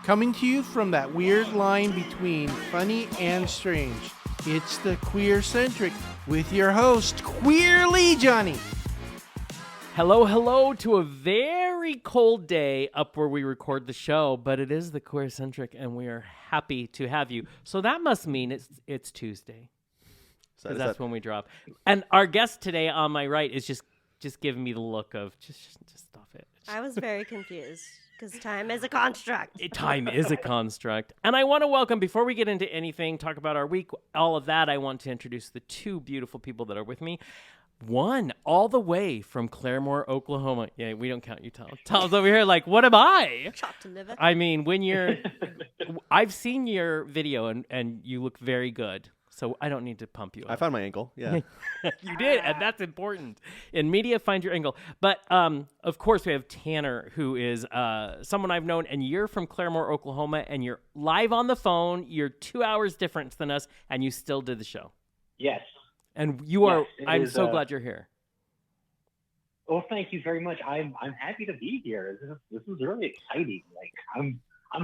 Coming to you from that weird line between funny and strange, it's the QueerCentric with your host, Queerly Johnny. Hello to a very cold day up where we record the show, but it is the QueerCentric, and we are happy to have you. So that must mean it's Tuesday, because that's when we drop. And our guest today on my right is just giving me the look of just stop it. I was very confused because time is a construct. Time is a construct. And I want to welcome, before we get into anything, talk about our week, all of that, I want to introduce the two beautiful people that are with me. One, all the way from Claremore, Oklahoma. Yeah, we don't count you, Tom. Tom's over here like, what am I? Chopped liver. I mean, I've seen your video and you look very good. So I don't need to pump you up. I found my ankle, yeah. You did, and that's important. In media, find your angle. But, of course, we have Tanner, who is someone I've known, and you're from Claremore, Oklahoma, and you're live on the phone. You're 2 hours different than us, and you still did the show. Yes. And I'm so glad you're here. Well, thank you very much. I'm happy to be here. This is really exciting. Like, I'm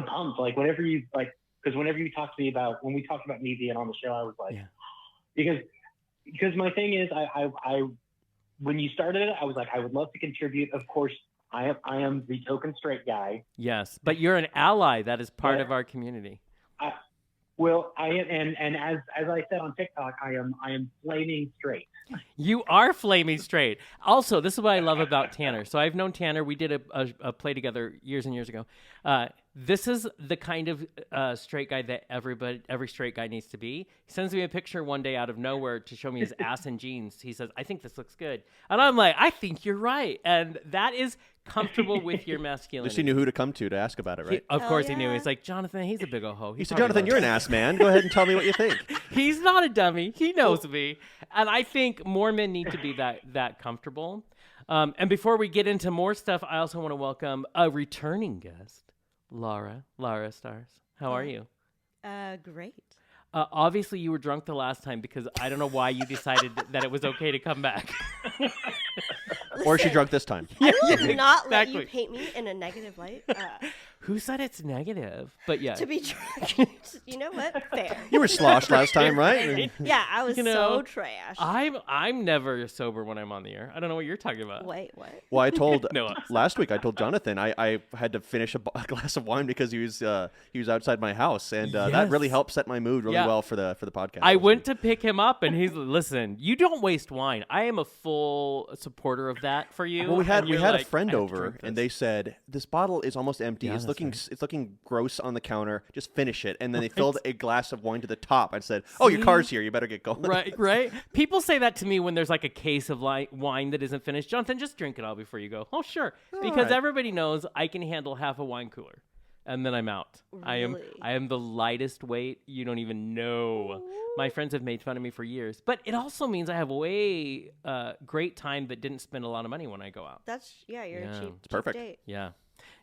pumped. Like, whenever you talked to me when we talked about me being on the show, I was like, yeah. because my thing is, I when you started it, I was like, I would love to contribute. Of course, I am the token straight guy. Yes, but you're an ally that is part of our community. I am, and as I said on TikTok, I am flaming straight. You are flaming straight. Also, this is what I love about Tanner. So I've known Tanner. We did a play together years and years ago. This is the kind of straight guy that every straight guy needs to be. He sends me a picture one day out of nowhere to show me his ass and jeans. He says, I think this looks good. And I'm like, I think you're right. And that is comfortable with your masculinity. Just he knew who to come to ask about it, right? Of course he knew. He's like, Jonathan, he's a big old hoe. He said, Jonathan, you're an ass man. Go ahead and tell me what you think. He's not a dummy. He knows me. And I think more men need to be that comfortable. And before we get into more stuff, I also want to welcome a returning guest, Lara Estaris. How are you? Great. Obviously, you were drunk the last time because I don't know why you decided that it was okay to come back. Or is she drunk this time? I will not let you paint me in a negative light. Who said it's negative? But yeah. To be drunk. You know what? Fair. You were sloshed last time, right? Yeah, I was so trash. I'm never sober when I'm on the air. I don't know what you're talking about. Wait, what? Well, I told last week. I told Jonathan I had to finish a glass of wine because he was outside my house, and that really helped set my mood really well for the podcast. I went to pick him up, and he's listen. You don't waste wine. I am a full supporter of that for you. Well, we had a friend over, and they said this bottle is almost empty. Yeah, it's looking gross on the counter. Just finish it. And then they filled a glass of wine to the top and said, "Oh, your car's here. You better get going." Right. People say that to me when there's like a case of wine that isn't finished. Jonathan, just drink it all before you go. Oh, sure. Because everybody knows I can handle half a wine cooler. And then I'm out. Really? I am the lightest weight. You don't even know. My friends have made fun of me for years. But it also means I have way great time that didn't spend a lot of money when I go out. You're a cheap It's perfect. date.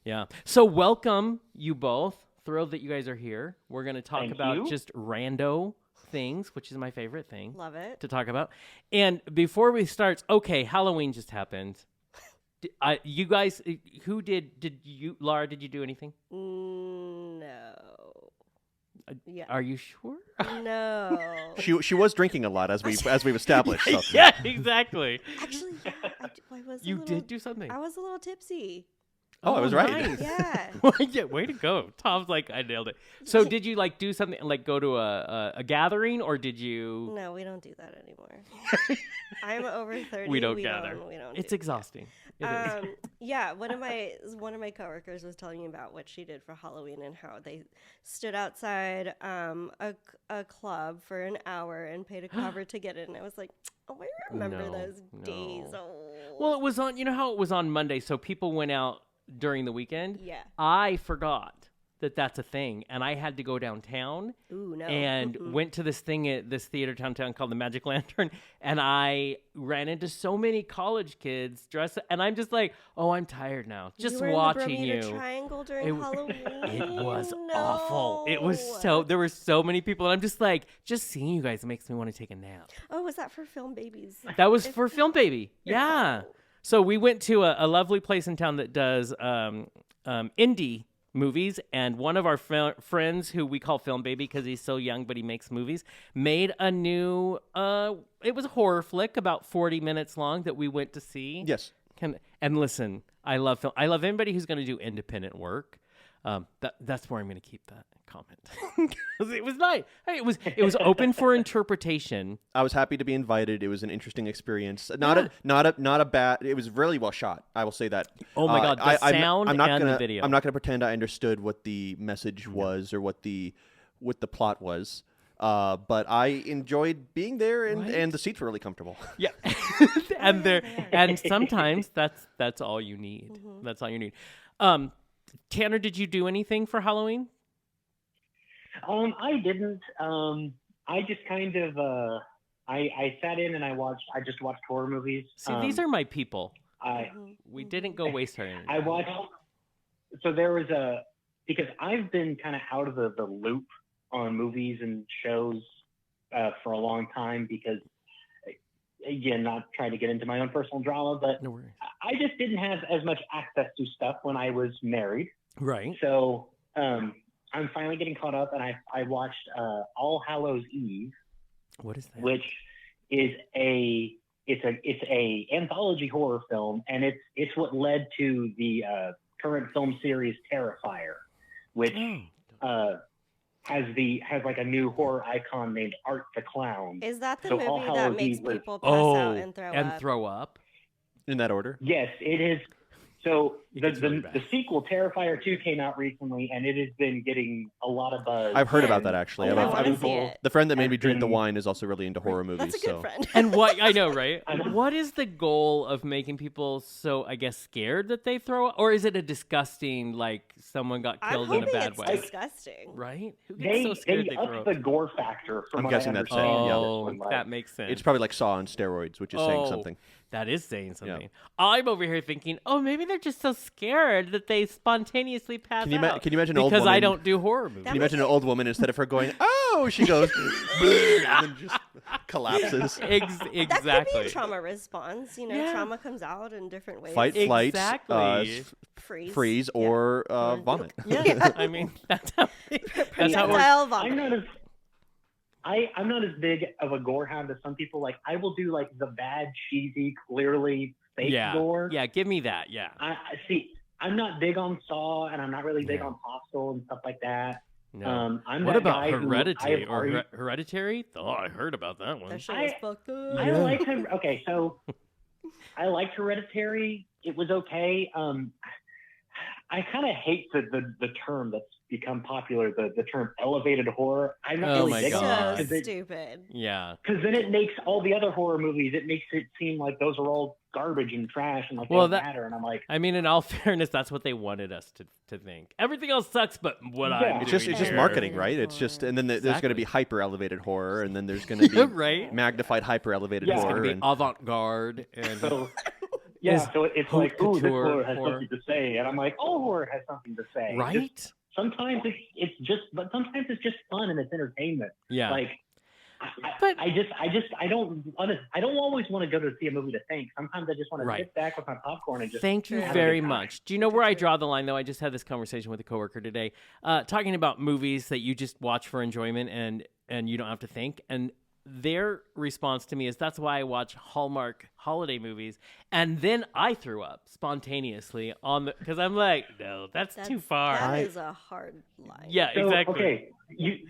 Yeah. So welcome, you both. Thrilled that you guys are here. We're going to talk about just rando things, which is my favorite thing. Love it. To talk about. And before we start, okay, Halloween just happened. You guys, Lara, did you do anything? No. Yeah. Are you sure? No. She was drinking a lot as we've established. So. Yeah, exactly. Actually, I was. You did do something. I was a little tipsy. Oh, I was right. Nice. Yeah. Yeah, way to go. Tom's like, I nailed it. So did you like do something, like go to a gathering, or did you? No, we don't do that anymore. I'm over 30. We don't gather. We don't. It's exhausting. Yeah, one of my coworkers was telling me about what she did for Halloween and how they stood outside a club for an hour and paid a cover to get in. I was like, oh, I remember those days. Oh. Well, it was on. You know how it was on Monday, so people went out during the weekend. Yeah. I forgot that that's a thing, and I had to go downtown. Ooh, no. And went to this thing at this theater downtown called the Magic Lantern, and I ran into so many college kids dressed, and I'm just like, oh, I'm tired now. Just watching you. Triangle during Halloween. It was awful. It was there were so many people, and I'm just like, just seeing you guys makes me want to take a nap. Oh, was that for Film Babies? That was for Film Baby. Yeah. So we went to a lovely place in town that does indie movies, and one of our friends who we call Film Baby because he's so young but he makes movies, made a new it was a horror flick about 40 minutes long that we went to see. Yes. And listen, I love film. I love anybody who's going to do independent work. That's where I'm going to keep that comment. It was nice. Hey, it was open for interpretation. I was happy to be invited. It was an interesting experience. Not a bad. It was really well shot. I will say that. Oh my God, the sound and the video. I'm not going to pretend I understood what the message was or what the plot was. But I enjoyed being there, and the seats were really comfortable. Yeah, and sometimes that's all you need. Mm-hmm. That's all you need. Tanner, did you do anything for Halloween? I didn't. I just kind of I sat in and I just watched horror movies. See, these are my people. We didn't go waste our energy. I watched. So there was because I've been kind of out of the loop on movies and shows for a long time because, again, not trying to get into my own personal drama, but no worries. I just didn't have as much access to stuff when I was married. Right. So I'm finally getting caught up, and I watched All Hallows Eve. What is that? Which is it's a anthology horror film, and it's what led to the current film series Terrifier, which has like a new horror icon named Art the Clown. Is that the So movie All that Hallows makes Eve was- people pass out and throw up? In that order? Yes, it is. So It's really the sequel, Terrifier 2, came out recently, and it has been getting a lot of buzz. I've heard about that, actually. I wanna see it. The friend that made me drink the wine is also really into horror movies. That's a good friend. And what I know, right? What is the goal of making people so, I guess, scared that they throw up? Or is it a disgusting, like someone got I'm killed in a hoping bad it's way? disgusting. Right? Who gets so scared they they throw upped up? the gore factor. From I'm what guessing I that's understand. it, yeah. Oh, that makes sense. It's probably like Saw on steroids, which is saying something. That is saying something. Yeah. I'm over here thinking, oh, maybe they're just so scared that they spontaneously pass out. Can you imagine an old Because woman? I don't do horror movies. Can you imagine an old woman, instead of her going, oh, she goes, and then just collapses. Exactly. That could be a trauma response. Yeah. Trauma comes out in different ways. Flight, Exactly. Freeze, or vomit. Yeah, I mean, that's how it works. Vomit. I'm not as big of a gore hound as some people. Like, I will do like the bad, cheesy, clearly fake gore. Yeah, give me that. Yeah. I see. I'm not big on Saw, and I'm not really big on Hostel and stuff like that. No. I'm What that about guy who Hereditary I've or already- Hereditary? Oh, I heard about that one. That shit was fucked up. I like him. Okay, so I liked Hereditary. It was okay. I kind of hate the term that's become popular, the term elevated horror. I'm not really big on it. So stupid. Yeah. Because then it makes all the other horror movies, it makes it seem like those are all garbage and trash and like they don't matter. And I'm like, I mean, in all fairness, that's what they wanted us to think. Everything else sucks, but what I'm It's doing just here. marketing, right? It's just, and then there's going to be hyper elevated horror, and then there's going to be right? magnified hyper elevated Yeah. It's horror. going to be avant-garde and so so it's haute like, ooh, this couture horror has horror. something to say, and I'm like, all horror has something to say. right? Just, sometimes but sometimes it's just fun and it's entertainment. Yeah. Like, I don't always want to go to see a movie to think. Sometimes I just want to sit back with my popcorn and just. Thank you have a very good time. much. Do you know where I draw the line, though? I just had this conversation with a coworker today, talking about movies that you just watch for enjoyment and you don't have to think. And their response to me is, that's why I watch Hallmark holiday movies, and then I threw up spontaneously because I'm like, no, that's too far. That is a hard line. Yeah, So, exactly. Okay,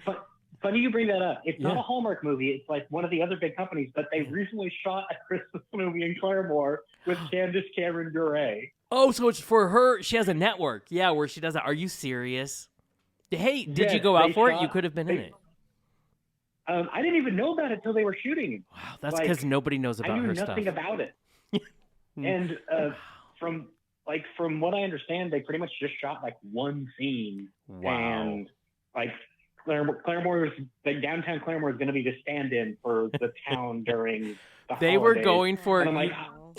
funny you bring that up. It's not a Hallmark movie. It's like one of the other big companies, but they recently shot a Christmas movie in Claremore with Candace Cameron Bure. Oh, so it's for her. She has a network, where she does that. Are you serious? Hey, did you go out for it? You could have been in it. I didn't even know about it until they were shooting. Wow, that's because nobody knows about I knew her nothing stuff. about it. And from what I understand, they pretty much just shot like one scene. Wow. And like Claremore downtown Claremore is going to be the stand-in for the town during the They were holidays. going for And I'm like,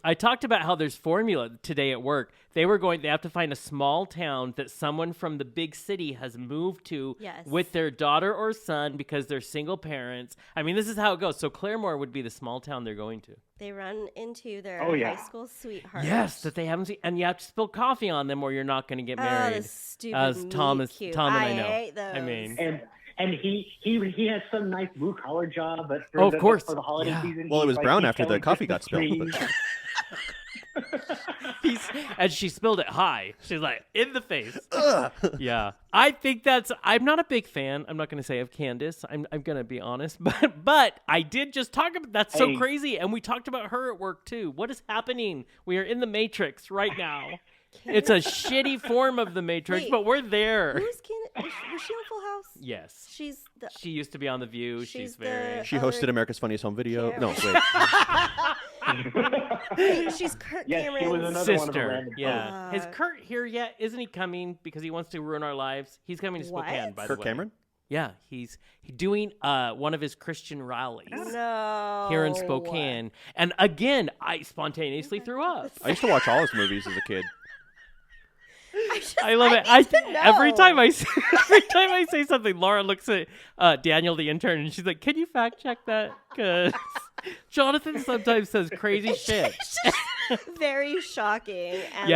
I talked about how there's formula today at work. They have to find a small town that someone from the big city has moved to with their daughter or son because they're single parents. I mean, this is how it goes. So Claremore would be the small town they're going to. They run into their high school sweetheart. Yes, that they haven't seen. And you have to spill coffee on them or you're not going to get married. Oh, the stupid As Tom and I know. hate those. I mean. And he has some nice blue collar job, but of course. for the holiday season. Well, it was brown after the coffee got spilled. And she spilled it high. She's like, in the face. Yeah. I think I'm not a big fan, I'm not going to say, of Candace. I'm going to be honest. But I did just talk about, that's so crazy. And we talked about her at work too. What is happening? We are in the Matrix right now. It's a shitty form of the Matrix, but we're there. Who's Candace? Was she on Full House? Yes. She used to be on The View. She's very... She hosted America's Funniest Home Video. Karen. No, wait. She's Kirk Cameron's she was another sister. One of the random Has Kurt here yet? Isn't he coming because he wants to ruin our lives? He's coming to Spokane, by the way. Kirk Cameron? Yeah, he's doing one of his Christian rallies here in Spokane. And again, I spontaneously threw up. I used to watch all his movies as a kid. I love it. Every time I say something, Laura looks at Daniel, the intern, and she's like, "Can you fact check that?" Because Jonathan sometimes says crazy shit. Very shocking. And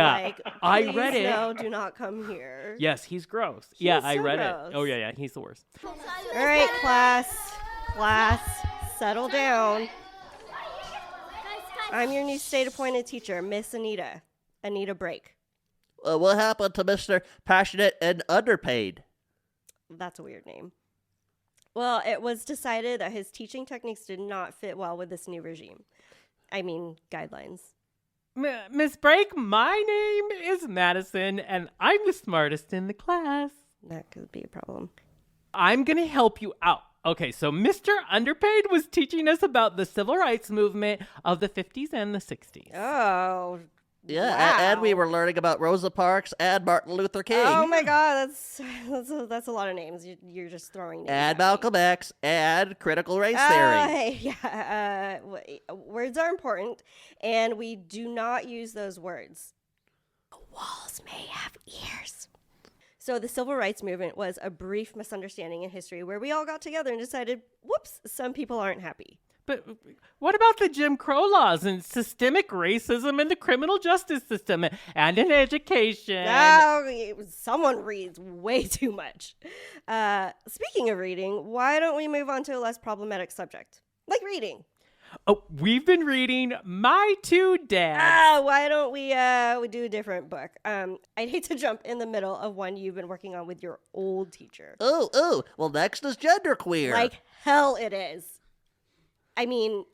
I read it. No, do not come here. Yes, he's gross. I read it. Oh yeah, he's the worst. All right, class, settle down. I'm your new state-appointed teacher, Miss Anita Brake. What happened to Mr. Passionate and Underpaid? That's a weird name. Well, it was decided that his teaching techniques did not fit well with this new regime. I mean, guidelines. Miss Brake, my name is Madison, and I'm the smartest in the class. That could be a problem. I'm going to help you out. Okay, so Mr. Underpaid was teaching us about the civil rights movement of the 50s and the 60s. Oh, yeah, wow. And we were learning about Rosa Parks and Martin Luther King. Oh my God, that's a lot of names. You're just throwing names. And Malcolm X and critical race theory. Yeah, words are important, and we do not use those words. The walls may have ears. So the civil rights movement was a brief misunderstanding in history where we all got together and decided, whoops, some people aren't happy. But what about the Jim Crow laws and systemic racism in the criminal justice system and in education? Someone reads way too much. Speaking of reading, why don't we move on to a less problematic subject? Like reading. Oh, we've been reading My Two Dads. Why don't we do a different book? I'd hate to jump in the middle of one you've been working on with your old teacher. Ooh. Well, next is genderqueer. Like hell it is. I mean,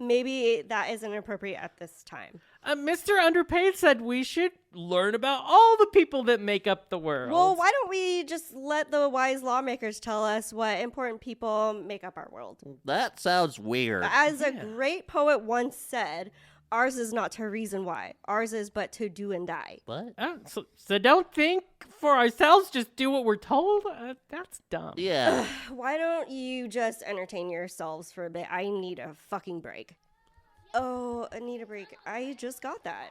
maybe that isn't appropriate at this time. Mr. Underpaid said we should learn about all the people that make up the world. Well, why don't we just let the wise lawmakers tell us what important people make up our world? That sounds weird. As a great poet once said, ours is not to reason why. Ours is but to do and die. What? So don't think for ourselves, just do what we're told? That's dumb. Yeah. Why don't you just entertain yourselves for a bit? I need a fucking break. Oh, I need a break. I just got that.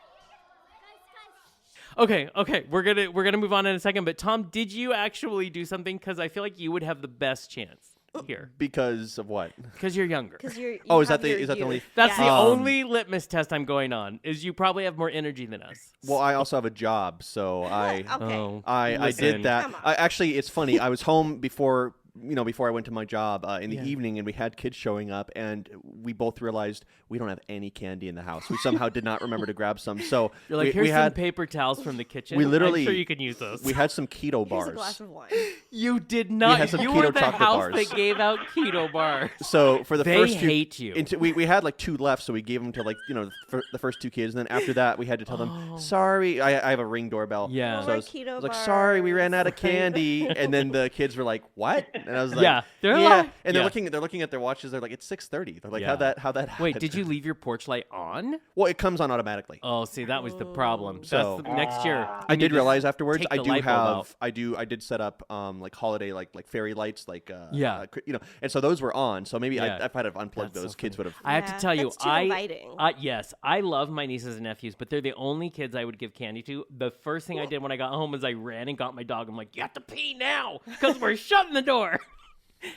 Okay. We're gonna move on in a second. But Tom, did you actually do something? Because I feel like you would have the best chance here. Because of what? Because you're younger. Because you're. Oh, is that the only? That's the only litmus test I'm going on. Is you probably have more energy than us. Well, I also have a job, so I Listen. did that. Actually, it's funny. I was home before I went to my job in the evening, and we had kids showing up, and we both realized we don't have any candy in the house. We somehow did not remember to grab some. So you're like, here's some paper towels from the kitchen. We literally, I'm sure you can use those. We had some keto bars. Here's a glass of wine. You did not. We had some you keto were the chocolate house bars. that gave out keto bars. So for the they first two, hate you. We had like 2 left, so we gave them to the first 2 kids, and then after that we had to tell them, sorry, I have a Ring doorbell. Yeah. So I was like, sorry, we ran out of candy, and then the kids were like, what? And I was like, yeah. And they're looking at their watches. They're like, it's 6:30. They're like, how that happened? Wait, did you leave your porch light on? Well, it comes on automatically. Oh, see, that was the problem. So next year, I did realize afterwards. take the light bulb out. I did set up like holiday like fairy lights, like Yeah. and so those were on. So maybe Yeah. if I'd have unplugged That's those, so kids funny. would have. I have to tell you, that's too inviting. yes, I love my nieces and nephews, but they're the only kids I would give candy to. The first thing I did when I got home was I ran and got my dog. I'm like, you have to pee now because we're shutting the door.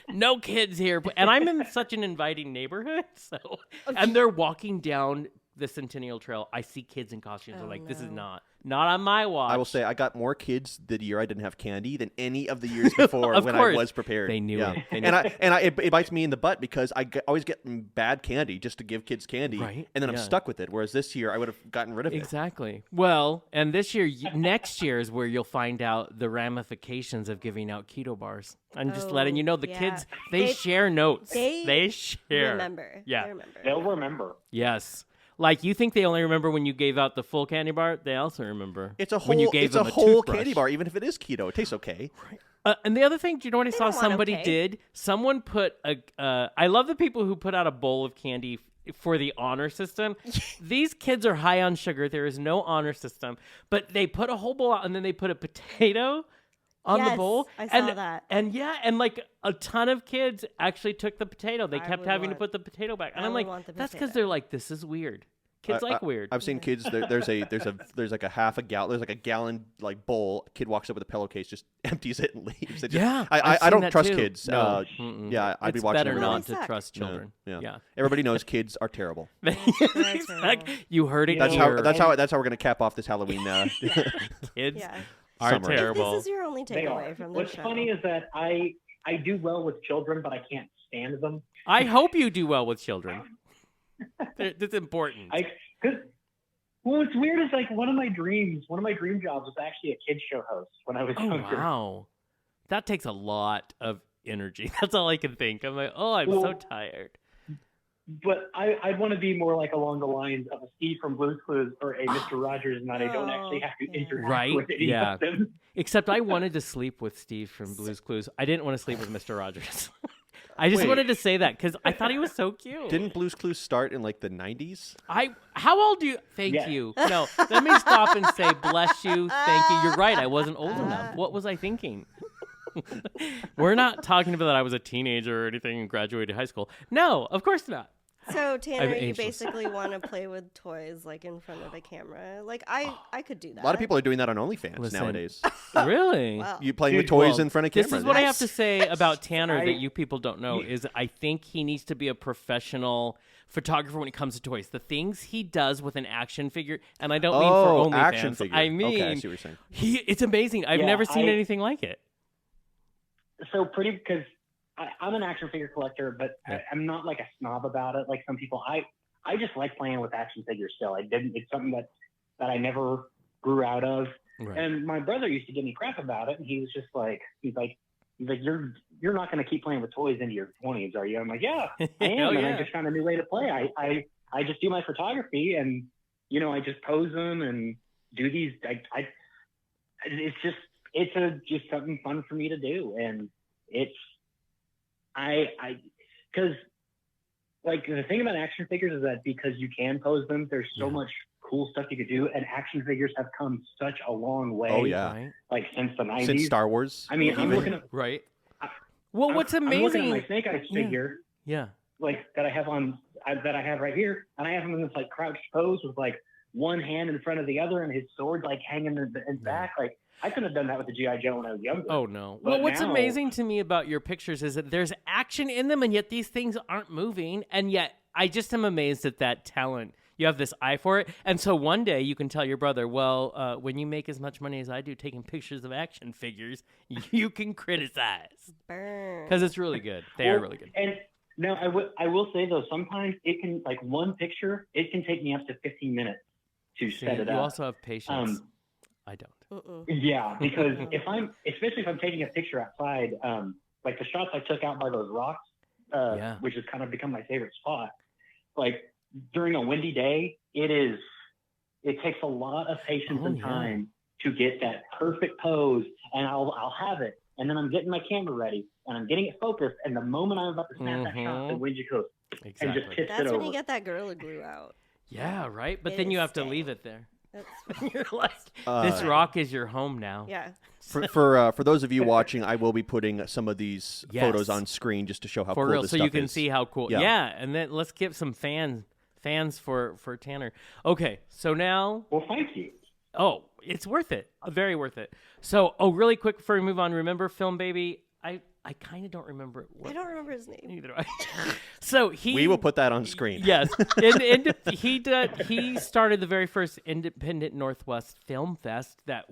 No kids here. And I'm in such an inviting neighborhood. And they're walking down the Centennial Trail. I see kids in costumes. I'm like, this is not on my watch. I will say I got more kids the year I didn't have candy than any of the years before Of when course. I was prepared. They knew it. They knew And it bites me in the butt because always get bad candy just to give kids candy, Right, and then I'm yeah. stuck with it. Whereas this year I would have gotten rid of it. Exactly. Well, and this year, next year is where you'll find out the ramifications of giving out keto bars. I'm just letting you know the yeah. kids, they share notes. They share. Remember. Yeah. They remember. They'll remember. Yes. Like you think they only remember when you gave out the full candy bar, they also remember It's a whole when you gave it's them a whole toothbrush. candy bar, even if it is keto. It tastes okay. And the other thing, do you know what I saw don't want somebody okay. did? Someone put I love the people who put out a bowl of candy for the honor system. These kids are high on sugar. There is no honor system. But they put a whole bowl out and then they put a potato on the Yes, bowl. I saw that. And like a ton of kids actually took the potato. They I kept would having to want- put the potato back. And I I'm would like, want the that's because potato. they're like, this is weird. Kids like weird. I've seen kids. There's like a half a gallon. There's like a gallon like bowl. A kid walks up with a pillowcase, just empties it and leaves. It just, Yeah, I I've seen don't that trust too. kids. No. Yeah, I'd be It's watching. better everyone. not to suck. trust children. Yeah. Everybody knows kids are terrible. Exactly. You heard it That's here. how we're gonna cap off this Halloween. Kids Yeah. are Summary. terrible. This is your only They takeaway are. from the What's show. funny is that I do well with children, but I can't stand them. I hope you do well with children. That's important. What's weird is like one of my dream jobs was actually a kids show host when I was Oh, younger. wow. That takes a lot of energy. That's all I can think. I'm like, oh, I'm so Well, tired. But I'd want to be more like along the lines of a Steve from Blue's Clues or a Mr. Rogers, and that I don't actually have to interact Right, with any yeah. of them. Except I wanted to sleep with Steve from Blue's Clues. I didn't want to sleep with Mr. Rogers. I just Wait. wanted to say that because I thought he was so cute. Didn't Blue's Clues start in like the 90s? How old do you? Thank Yeah. you. No, let me stop and say bless you. Thank you. You're right. I wasn't old enough. What was I thinking? We're not talking about that I was a teenager or anything and graduated high school. No, of course not. So Tanner, you ageless. basically want to play with toys like in front of a camera. Like I could do that. A lot of people are doing that on OnlyFans Listen. nowadays. Really? Wow. You playing with Dude, toys well, in front of cameras. This is what I have to say about Tanner I- that you people don't know is I think he needs to be a professional photographer when it comes to toys. The things he does with an action figure, and I don't mean for OnlyFans. action figure. I mean, Okay, I see what you're saying. it's amazing. I've Yeah, never seen I- anything like it. So pretty because I'm an action figure collector, but Yeah. I'm not like a snob about it. Like some people, I just like playing with action figures still. It's something that I never grew out of. Right. And my brother used to give me crap about it, and he was just like, you're not going to keep playing with toys into your 20s, are you? I'm like, yeah, I am, Oh, and yeah. I just found a new way to play. I just do my photography, and I just pose them and do these. It's just something fun for me to do, and because like the thing about action figures is that because you can pose them, there's so much cool stuff you could do, and action figures have come such a long way. Oh, yeah. Right. Like since the 90s. Since Star Wars. I mean, I'm even. looking at Right. Well, what's I'm looking amazing? at my Snake Eyes Yeah. figure, Yeah. like that I have right here, and I have him in this like crouched pose with like one hand in front of the other, and his sword like hanging in back. Like I couldn't have done that with the GI Joe when I was younger. Oh no. But Well, what's now- amazing to me about your pictures is that there's action in them, and yet these things aren't moving, and yet I just am amazed at that talent. You have this eye for it, and so one day you can tell your brother, well, when you make as much money as I do taking pictures of action figures, you can criticize Burn. because it's really good. They are Well, really good. And no, I will say though, sometimes it can like one picture, it can take me up to 15 minutes to See, set it you up. also have patience. I don't. Mm-mm. Yeah, because especially if I'm taking a picture outside, like the shots I took out by those rocks, Yeah. which has kind of become my favorite spot. Like during a windy day, it takes a lot of patience and yeah. time to get that perfect pose, and I'll have it, and then I'm getting my camera ready, and I'm getting it focused, and the moment I'm about to snap that shot, the wind just goes and just Exactly. tips That's it when over. you get that Gorilla Glue out. Yeah, right. But It then you is have to staying. leave it there. That's You're like, this rock is your home now. yeah. For those of you watching, I will be putting some of these Yes. photos on screen just to show how For cool real, this so stuff you can is. see how cool. Yeah. Yeah, and then let's get some fans for Tanner. Okay, so now, Well, thank you. oh, it's worth it, very worth it. So, really quick before we move on, remember Film Baby? I kind of don't remember what. I don't remember his name. Neither do I. So We will put that on screen. Yes, he started the very first Independent Northwest Film Fest that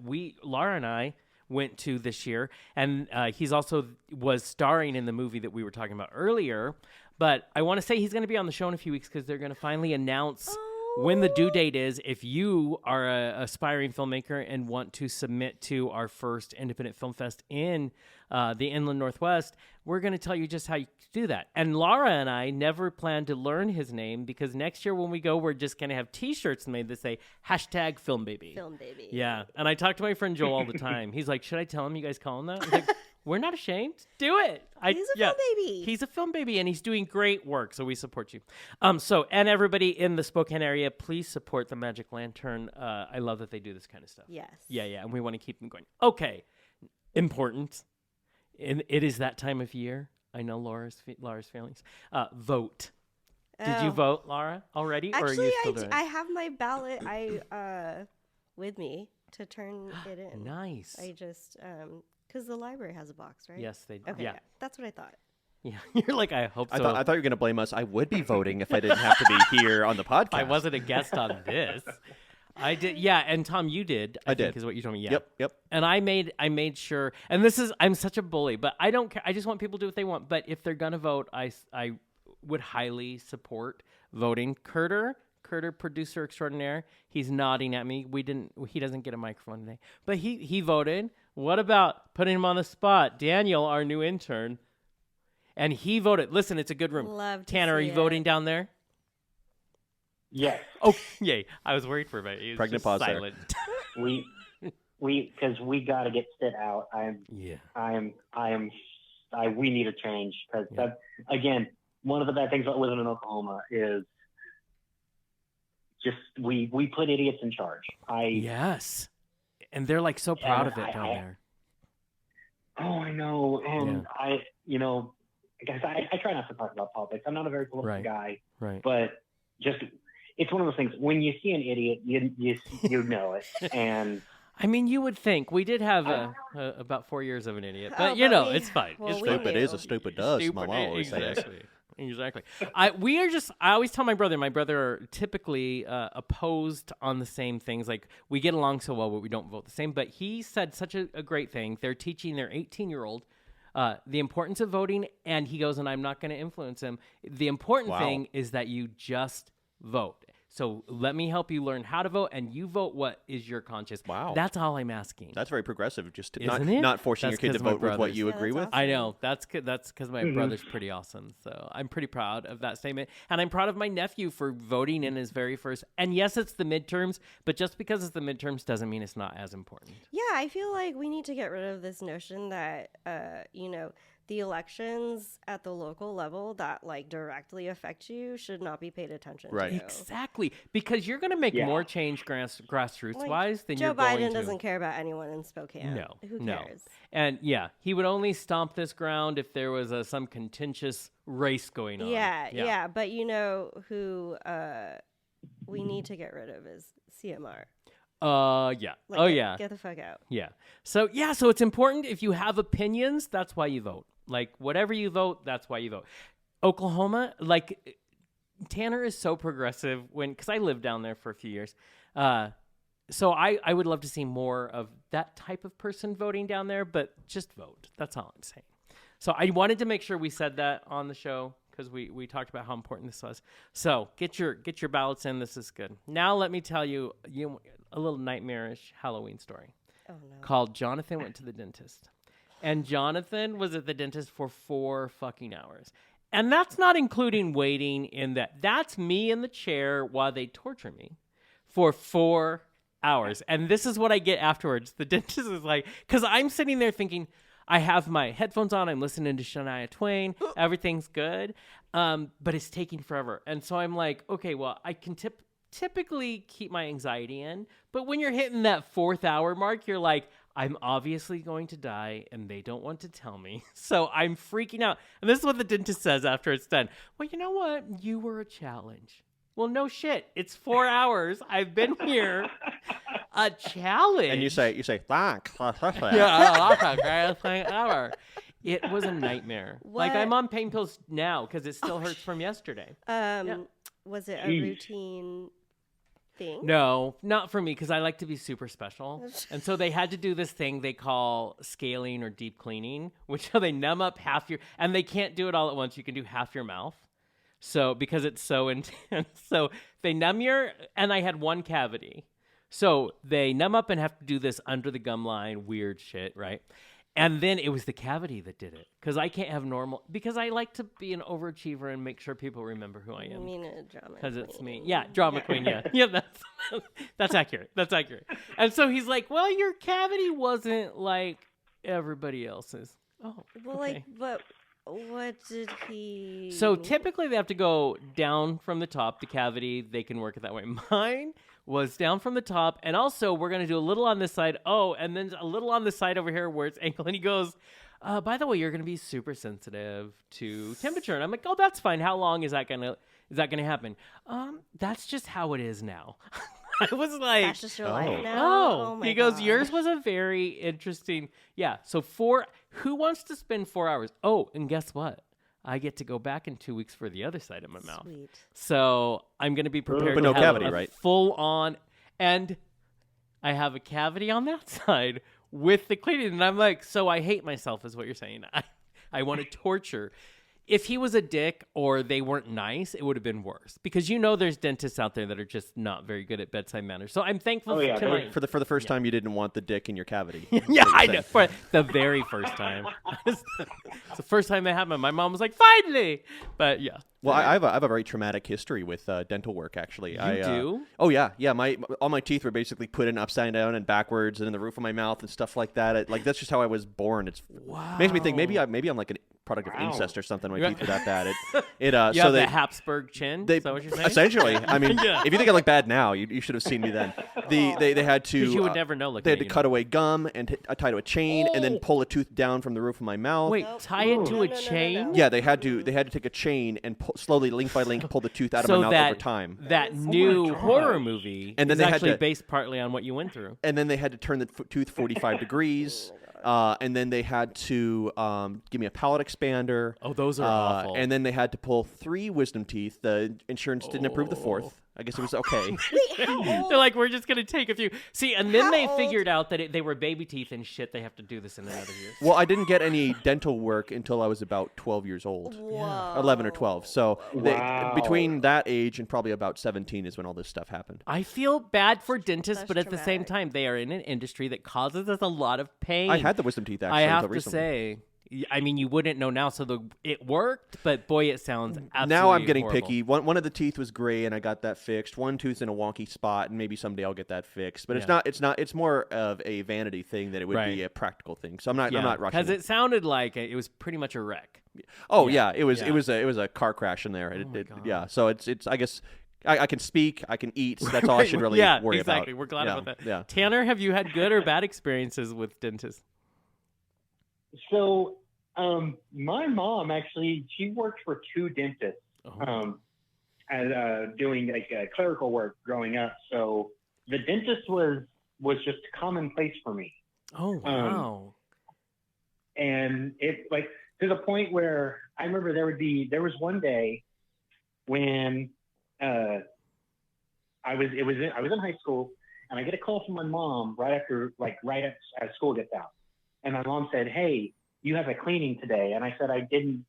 Lara and I went to this year, and he's also was starring in the movie that we were talking about earlier. But I want to say he's going to be on the show in a few weeks because they're going to finally announce when the due date is. If you are an aspiring filmmaker and want to submit to our first Independent Film Fest in the Inland Northwest, we're going to tell you just how you do that. And Lara and I never planned to learn his name because next year when we go, we're just going to have T-shirts made that say #FilmBaby. Film Baby. Yeah, and I talk to my friend Joel all the time. He's like, should I tell him you guys call him that? I was like, we're not ashamed. Do it. He's a film baby. He's a film baby, and he's doing great work, so we support you. And everybody in the Spokane area, please support the Magic Lantern. I love that they do this kind of stuff. Yes. Yeah, and we want to keep them going. Okay, important. And it is that time of year. I know Laura's feelings. Vote. Did you vote, Lara, already? Or are Actually, you still doing it? I have my ballot with me to turn it in. Nice. I just because the library has a box, right? Yes, they do. Okay, Yeah. that's what I thought. Yeah. You're like, I hope so. I thought you were going to blame us. I would be voting if I didn't have to be here on the podcast. I wasn't a guest on this. I did, yeah. And Tom, you did. I think did. is what you told me. Yeah. Yep. And I made sure. And this is, I'm such a bully, but I don't care. I just want people to do what they want. But if they're gonna vote, I would highly support voting. Curter, producer extraordinaire. He's nodding at me. He doesn't get a microphone today, but he voted. What about putting him on the spot? Daniel, our new intern, and he voted. Listen, it's a good room. Love to Tanner, are see you it. voting down there? Yes, Oh, yay! I was worried for a minute. He was Pregnant just pause there. silent. because we got to get spit out. We need a change because again, one of the bad things about living in Oklahoma is just we put idiots in charge. Yes. And they're like so proud of it down there. Oh, I know, and guys, I try not to talk about politics. I'm not a very political guy, Right. but just it's one of those things. When you see an idiot, you know it, and I mean, you would think we did have about 4 years of an idiot, but Oh, you know, but we- it's fine. well, It's we fine. Stupid knew. is a stupid does. Stupid, Mama always says. Exactly. I always tell my brother are typically opposed on the same things. Like, we get along so well, but we don't vote the same. But he said such a great thing. They're teaching their 18-year-old the importance of voting, and he goes, and I'm not going to influence him. The important thing is that you just vote. So let me help you learn how to vote, and you vote what is your conscience. Wow. That's all I'm asking. That's very progressive. Just to Isn't it? not forcing That's your kid to 'cause my vote with what brothers. you Yeah, agree that's with. awesome. I know. That's because my brother's pretty awesome. So I'm pretty proud of that statement. And I'm proud of my nephew for voting in his very first. And yes, it's the midterms, but just because it's the midterms doesn't mean it's not as important. Yeah, I feel like we need to get rid of this notion that, the elections at the local level that like directly affect you should not be paid attention Right. to. Exactly. Because you're going to make more change grassroots Like, wise than Joe you're going Biden to. doesn't care about anyone in Spokane. No, Who no. cares? And yeah, he would only stomp this ground if there was some contentious race going on. Yeah. But you know who we need to get rid of is CMR. Yeah. Like, Get the fuck out. Yeah. So it's important. If you have opinions, that's why you vote. Like, whatever you vote, that's why you vote. Oklahoma, like, Tanner is so progressive because I lived down there for a few years. So I would love to see more of that type of person voting down there, but just vote. That's all I'm saying. So I wanted to make sure we said that on the show because we talked about how important this was. So get your ballots in. This is good. Now let me tell you a little nightmarish Halloween story called Jonathan Went to the Dentist. And Jonathan was at the dentist for 4 fucking hours. And that's not including waiting in that. That's me in the chair while they torture me for 4 hours. And this is what I get afterwards. The dentist is like, because I'm sitting there thinking, I have my headphones on. I'm listening to Shania Twain. Everything's good. But it's taking forever. And so I'm like, okay, well, I can tip typically keep my anxiety in. But when you're hitting that 4th hour mark, you're like, I'm obviously going to die, and they don't want to tell me. So I'm freaking out. And this is what the dentist says after it's done. Well, you know what? You were a challenge. Well, no shit. It's 4 hours. I've been here. A challenge. And you say, thanks. Yeah, that's the greatest thing ever. It was a nightmare. Like, What? I'm on pain pills now because it still hurts from yesterday. Was it a Jeez. routine thing? No, not for me, because I like to be super special. And so they had to do this thing they call scaling or deep cleaning, which they numb up half your, and they can't do it all at once. You can do half your mouth. So, because it's so intense. So they numb your, and I had one cavity. So they numb up and have to do this under the gum line, weird shit, right? And then it was the cavity that did it, because I can't have normal, because I like to be an overachiever and make sure people remember who I I am. mean, a drama Because it's queen. me. Yeah, drama queen, yeah. Yeah, that's accurate. That's accurate. And so he's like, well, your cavity wasn't like everybody else's. Oh, Well, okay. like, but what did he... So typically they have to go down from the top, the cavity, they can work it that way. Mine was down from the top, and also we're going to do a little on this side. Oh, and then a little on the side over here where it's ankle. And he goes, by the way, you're going to be super sensitive to temperature. And I'm like, oh, that's fine. How long is that going to happen? That's just how it is now. I was like, That's just your life now? oh, my he goes, God. yours was a very interesting. Yeah. So who wants to spend 4 hours? Oh, and guess what? I get to go back in 2 weeks for the other side of my mouth. Sweet. So I'm going to be prepared But to no have cavity, a right? full on, and I have a cavity on that side with the cleaning. And I'm like, so I hate myself is what you're saying. I want to torture. If he was a dick or they weren't nice, it would have been worse, because there's dentists out there that are just not very good at bedside manners. So I'm thankful Oh, yeah, to my For the first time, you didn't want the dick in your cavity. yeah, I know. For the very first time. It's the first time that happened. My mom was like, finally. But yeah. Well, I have a very traumatic history with dental work, actually. You do? Oh yeah. All my teeth were basically put in upside down and backwards, and in the roof of my mouth and stuff like that. That's just how I was born. Makes me think maybe I'm like a product of incest or something. My teeth were that bad. You So have they the Habsburg chin? Is that what you're saying? essentially. I mean, Yeah. if you think I look bad now, you should have seen me then. They had to. 'Cause you would never know looking They had at to you cut now. away gum and tie to a chain, and then pull a tooth down from the roof of my mouth. Wait, tie it to No, a no, no, no, chain? no. Yeah, they had to take a chain and slowly, link by link, pull the tooth out of So my mouth that over time. that new horror movie And then is they had actually to- based partly on what you went through. And then they had to turn the tooth 45 degrees. And then they had to give me a palate expander. Oh, those are awful. And then they had to pull 3 wisdom teeth. The insurance didn't approve the 4th. I guess it was okay. Wait, how old? They're like, we're just going to take a few. See, and then How they old? figured out that they were baby teeth and shit. They have to do this in another year. Well, I didn't get any dental work until I was about 12 years old. Whoa. 11 or 12. So Wow. between that age and probably about 17 is when all this stuff happened. I feel bad for dentists, That's but at the same traumatic. time, they are in an industry that causes us a lot of pain. I had the wisdom teeth actually I have until to recently. say, I mean, you wouldn't know now, so it worked, but boy, it sounds absolutely Now I'm getting horrible. picky. One of the teeth was gray, and I got that fixed. One tooth's in a wonky spot, and maybe someday I'll get that fixed. But Yeah. it's not. It's more of a vanity thing than it would Right. be a practical thing. So I'm not rushing. because it sounded like it was pretty much a wreck. Oh yeah, yeah, it was yeah. it was a car crash in there. my God. Yeah, so it's I guess I can speak, I can eat. So that's all I should really yeah, worry exactly. about. We're glad Yeah, about that. Yeah. Tanner, have you had good or bad experiences with dentists? So, my mom actually, she worked for 2 dentists, Oh. doing like clerical work growing up. So the dentist was just commonplace for me. Oh wow. And it like to the point where I remember there was one day when I was in high school, and I get a call from my mom right as school gets out, and my mom said, "Hey, you have a cleaning today." And I said, I didn't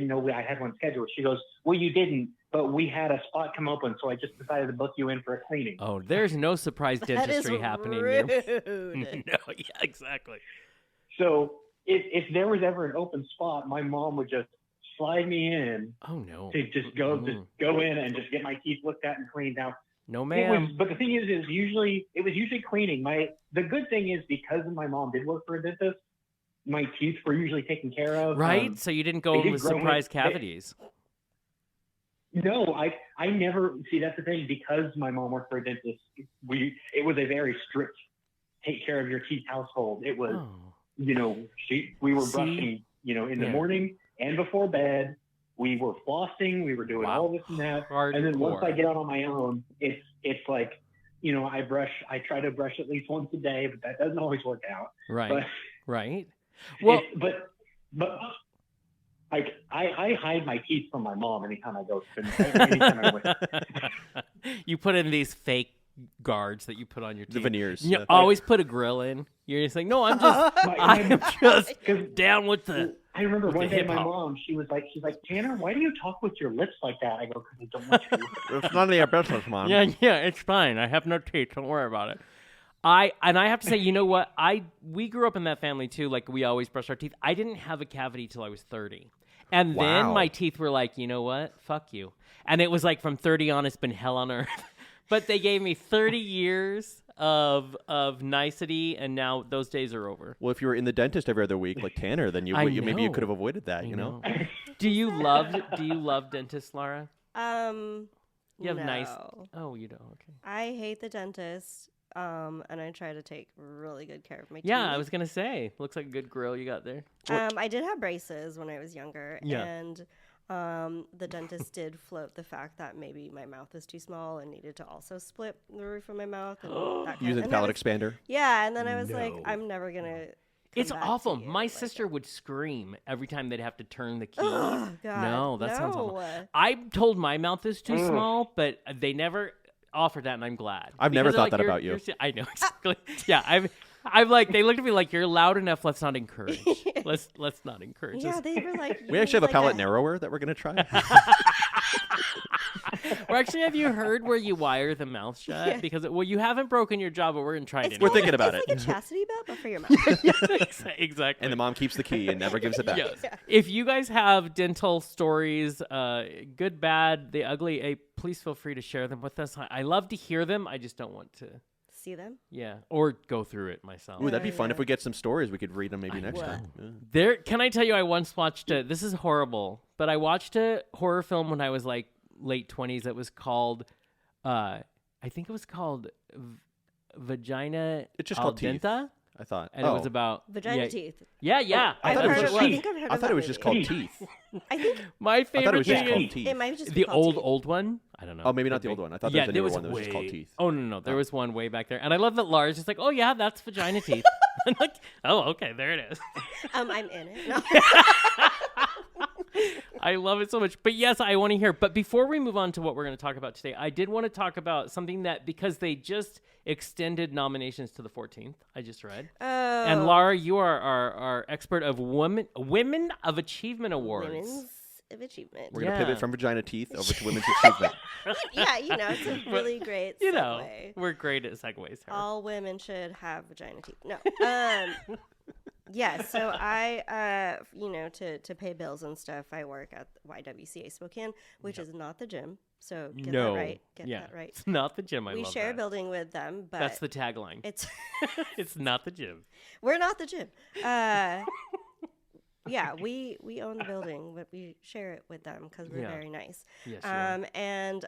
know I had one scheduled. She goes, "Well, you didn't, but we had a spot come open, so I just decided to book you in for a cleaning." Oh, there's no surprise That is dentistry happening rude. here. No, yeah, exactly. So if there was ever an open spot, my mom would just slide me in Oh no. to just go in and just get my teeth looked at and cleaned. Now, No, it ma'am. was, but the thing is it was usually cleaning. The good thing is, because my mom did work for a dentist, my teeth were usually taken care of. Right? So you didn't go they in did with grow in- surprise they- cavities. No, I never see. That's the thing, because my mom worked for a dentist. It was a very strict take care of your teeth household. It was, we were brushing, in the morning and before bed. We were flossing. We were doing all this and that. And then once I get out on my own, it's like, I try to brush at least once a day, but that doesn't always work out. Right. But, right. Well, but like I hide my teeth from my mom anytime I go. Anytime I went. You put in these fake guards that you put on your teeth. The veneers. You always put a grill in. You're just like, no, I'm just down with the. I remember one day my mom, she's like, Tanner, why do you talk with your lips like that? I go, because I don't want you. It's none of your business, Mom. Yeah, it's fine. I have no teeth. Don't worry about it. I have to say, you know what? We grew up in that family too. Like, we always brushed our teeth. I didn't have a cavity till I was 30. And then my teeth were like, you know what? Fuck you. And it was like, from 30 on, it's been hell on earth. But they gave me 30 years of nicety, and now those days are over. Well, if you were in the dentist every other week, like Tanner, then maybe you could have avoided that. You know. Do you love dentists, Lara? You have no. nice. Oh, you don't. Okay. I hate the dentist. And I try to take really good care of my teeth. Yeah, I was gonna say, looks like a good grill you got there. I did have braces when I was younger, and the dentist did float the fact that maybe my mouth was too small and needed to also split the roof of my mouth. And that Using the palate expander. Yeah, and then I was like, I'm never gonna. It's awful. My sister would scream every time they'd have to turn the key. Oh, God, no, that sounds awful. I told my mouth is too small, but they never offered that, and I'm glad. I've never thought that about you. I know exactly. Yeah, I'm like, they looked at me like, you're loud enough. Let's not encourage. Let's not encourage. Yeah, they were like. We actually have a palate narrower that we're gonna try. Or actually, have you heard where you wire the mouth shut? Yeah. Because you haven't broken your jaw, but we're gonna try it. We're thinking about it. It's like a chastity belt, but for your mouth. Exactly. And the mom keeps the key and never gives it back. Yes. Yeah. If you guys have dental stories, good, bad, the ugly, please feel free to share them with us. I love to hear them. I just don't want to see them. Yeah, or go through it myself. Ooh, that'd be fun if we get some stories. We could read them maybe next time. Yeah. Can I tell you? I once watched this is horrible, but I watched a horror film when I was like late 20s. It was called, I think it was called Vagina. It's just called Denta. Teeth. I thought. And it was about vagina teeth. Yeah. I thought it was just teeth. I think I've heard I thought it was movie. just called Teeth. I think my favorite I thought it was just thing called is Teeth. it might just the be called Teeth. old one. I don't know. Oh, maybe not the old one. I thought there was a newer one that was just called Teeth. Oh no, there was one way back there, and I love that Lara's just like, oh yeah, that's vagina teeth. I'm like, oh okay, there it is. I'm in it. No. I love it so much. But yes, I want to hear. But before we move on to what we're going to talk about today, I did want to talk about something that, because they just extended nominations to the 14th, I just read. Oh. And Lara, you are our expert of Women of Achievement Awards. Women's of Achievement. We're going to pivot from vagina teeth over to women's achievement. Yeah, it's a really great segue. We're great at segues. All women should have vagina teeth. No. Yeah, so I, to pay bills and stuff, I work at YWCA Spokane, which is not the gym. So get that right. Get that right. It's not the gym. We share a building with them, but that's the tagline. It's it's not the gym. We're not the gym. Yeah, we own the building, but we share it with them because we're very nice. Yes. And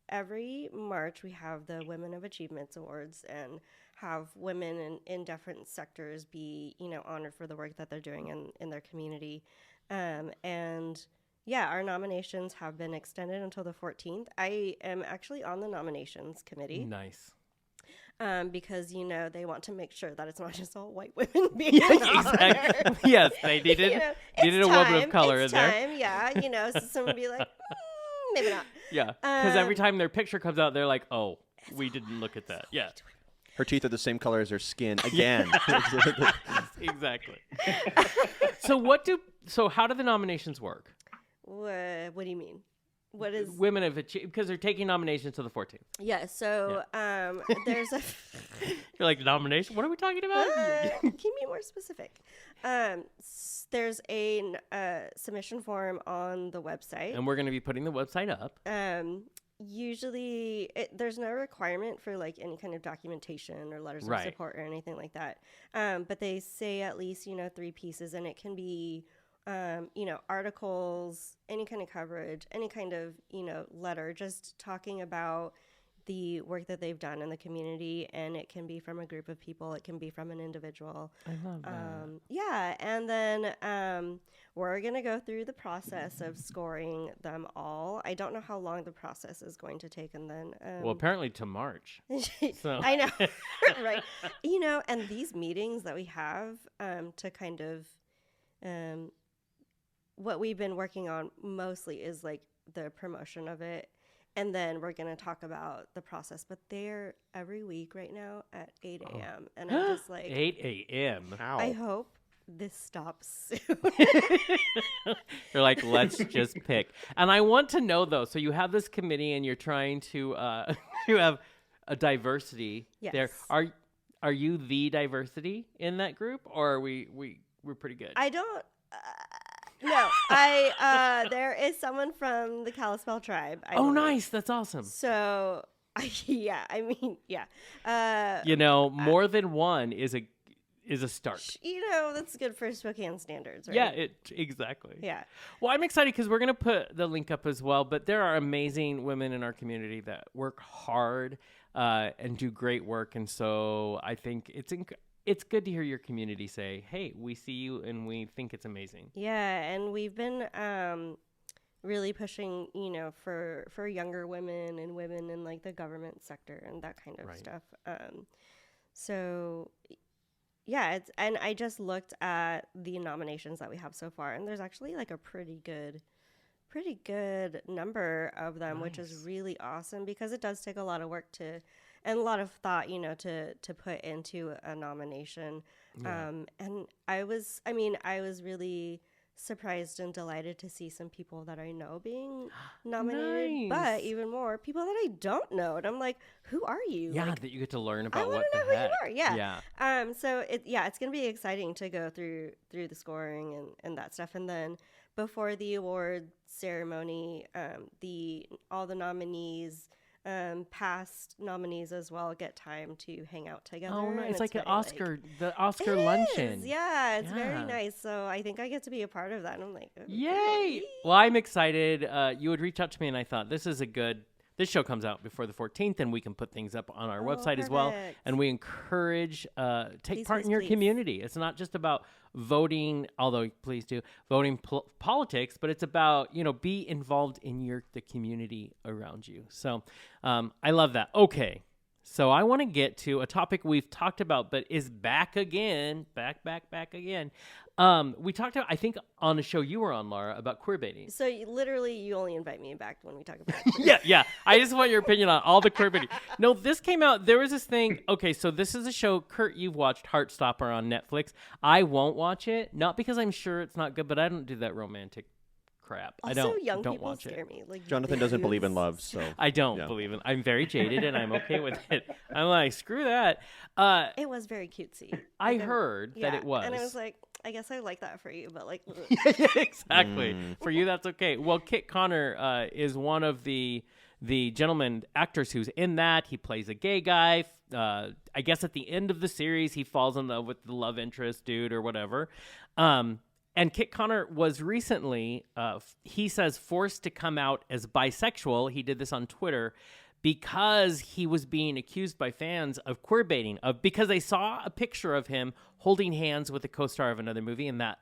every March we have the Women of Achievements Awards and have women in different sectors be, honored for the work that they're doing in their community. And yeah, our nominations have been extended until the 14th. I am actually on the nominations committee. Nice. Because, they want to make sure that it's not just all white women being exactly. Yes, they needed a woman of color in there. Yeah, so someone would be like, maybe not. Yeah, because every time their picture comes out, they're like, oh, we didn't look at that. Yeah. Her teeth are the same color as her skin again. Exactly. So how do the nominations work? What do you mean? What is Women of Achievement? Because they're taking nominations to the 14th. Yeah. So there's a. You're like, nomination? What are we talking about? Can you be more specific? There's a submission form on the website, and we're going to be putting the website up. Usually there's no requirement for like any kind of documentation or letters of support or anything like that. But they say at least 3 pieces, and it can be articles, any kind of coverage, any kind of, letter, just talking about the work that they've done in the community. And it can be from a group of people. It can be from an individual. I love that. Yeah. And then we're going to go through the process of scoring them all. I don't know how long the process is going to take. And then, Well, apparently to March. So. I know. Right. And these meetings that we have to kind of, what we've been working on mostly is like the promotion of it. And then we're going to talk about the process. But they're every week right now at 8 a.m. And I'm just like... 8 a.m.? I hope this stops soon. You're like, let's just pick. And I want to know, though, so you have this committee and you're trying to you have a diversity there. Are you the diversity in that group? Or are we're pretty good? I don't... No, there is someone from the Kalispell tribe. I believe. Nice. That's awesome. So, yeah. More than one is a start. That's good for Spokane standards, right? Yeah, exactly. Yeah. Well, I'm excited because we're going to put the link up as well, but there are amazing women in our community that work hard and do great work. And so I think it's good to hear your community say, hey, we see you and we think it's amazing. Yeah, and we've been really pushing, for younger women and women in like the government sector and that kind of stuff. So yeah, and I just looked at the nominations that we have so far, and there's actually like a pretty good number of them, which is really awesome because it does take a lot of work and a lot of thought, to put into a nomination. Yeah. And I was really surprised and delighted to see some people that I know being nominated, Nice. but even more people that I don't know. And I'm like, who are you? Yeah, like, that you get to learn I about want what to know the who heck. you are. Yeah. Yeah. So it's going to be exciting to go through the scoring and that stuff. And then before the award ceremony, all the nominees, past nominees as well, get time to hang out together. Oh, nice. And It's like an very, the Oscar It luncheon. is, yeah, it's very Yeah. nice. So I think I get to be a part of that. And I'm like, Yay! Well, I'm excited. You would reach out to me, and I thought this show comes out before the 14th, and we can put things up on our website as well. Perfect. And we encourage take part Please, in your please. community. It's not just about voting, although please do voting politics, but it's about be involved in the community around you. So I love that. Okay. So I want to get to a topic we've talked about, but is back again, back again. We talked about, I think, on a show you were on, Lara, about queerbaiting. So you only invite me back when we talk about it. Yeah. I just want your opinion on all the queerbaiting. No, this came out. There was this thing. Okay, so this is a show, Kurt, you've watched, Heartstopper on Netflix. I won't watch it, not because I'm sure it's not good, but I don't do that romantic crap. Also, I young don't people watch scare it. me. Like Jonathan doesn't believe in dudes. love, so I don't Yeah. believe in. I'm very jaded, and I'm okay with it. I'm like, screw that. It was very cutesy. I Like, heard that it was. And I was like, I guess I like that for you, but like, Exactly. For you, that's okay. Well, Kit Connor is one of the gentleman actors who's in that. He plays a gay guy. I guess at the end of the series, he falls in love with the love interest dude or whatever. And Kit Connor was recently, he says, forced to come out as bisexual. He did this on Twitter because he was being accused by fans of queerbaiting, because they saw a picture of him holding hands with a co-star of another movie, and that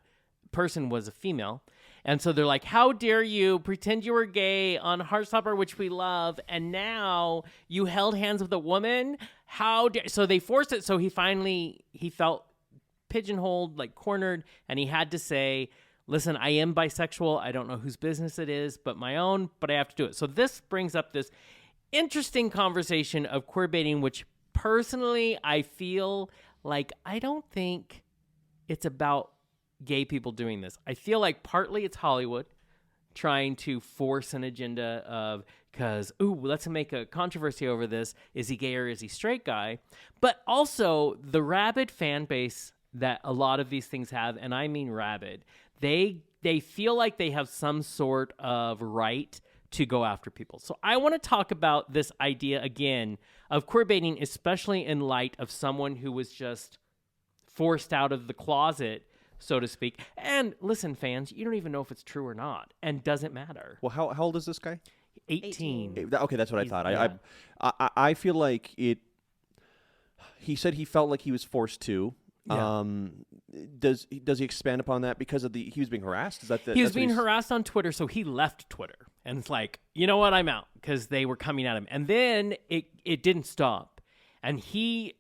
person was a female. And so they're like, how dare you pretend you were gay on Heartstopper, which we love, and now you held hands with a woman? How dare... So they forced it, so he felt pigeonholed, like cornered, and he had to say, listen, I am bisexual. I don't know whose business it is, but my own, but I have to do it. So this brings up this interesting conversation of queerbaiting, which personally I feel like I don't think it's about gay people doing this. I feel like partly it's Hollywood trying to force an agenda of, because, let's make a controversy over this. Is he gay or is he straight guy? But also the rabid fan base that a lot of these things have, and I mean rabid, they feel like they have some sort of right to go after people. So I want to talk about this idea again of queerbaiting, especially in light of someone who was just forced out of the closet so to speak. And listen, fans, you don't even know if it's true or not, and doesn't matter. Well, how old is this guy? 18. Okay, that's what I He's- thought. yeah. I feel like it. He said he felt like he was forced to. Yeah. Does he expand upon that because of he was being harassed? Is that He was being harassed on Twitter, so he left Twitter. And it's like, you know what, I'm out, because they were coming at him. And then it didn't stop. And he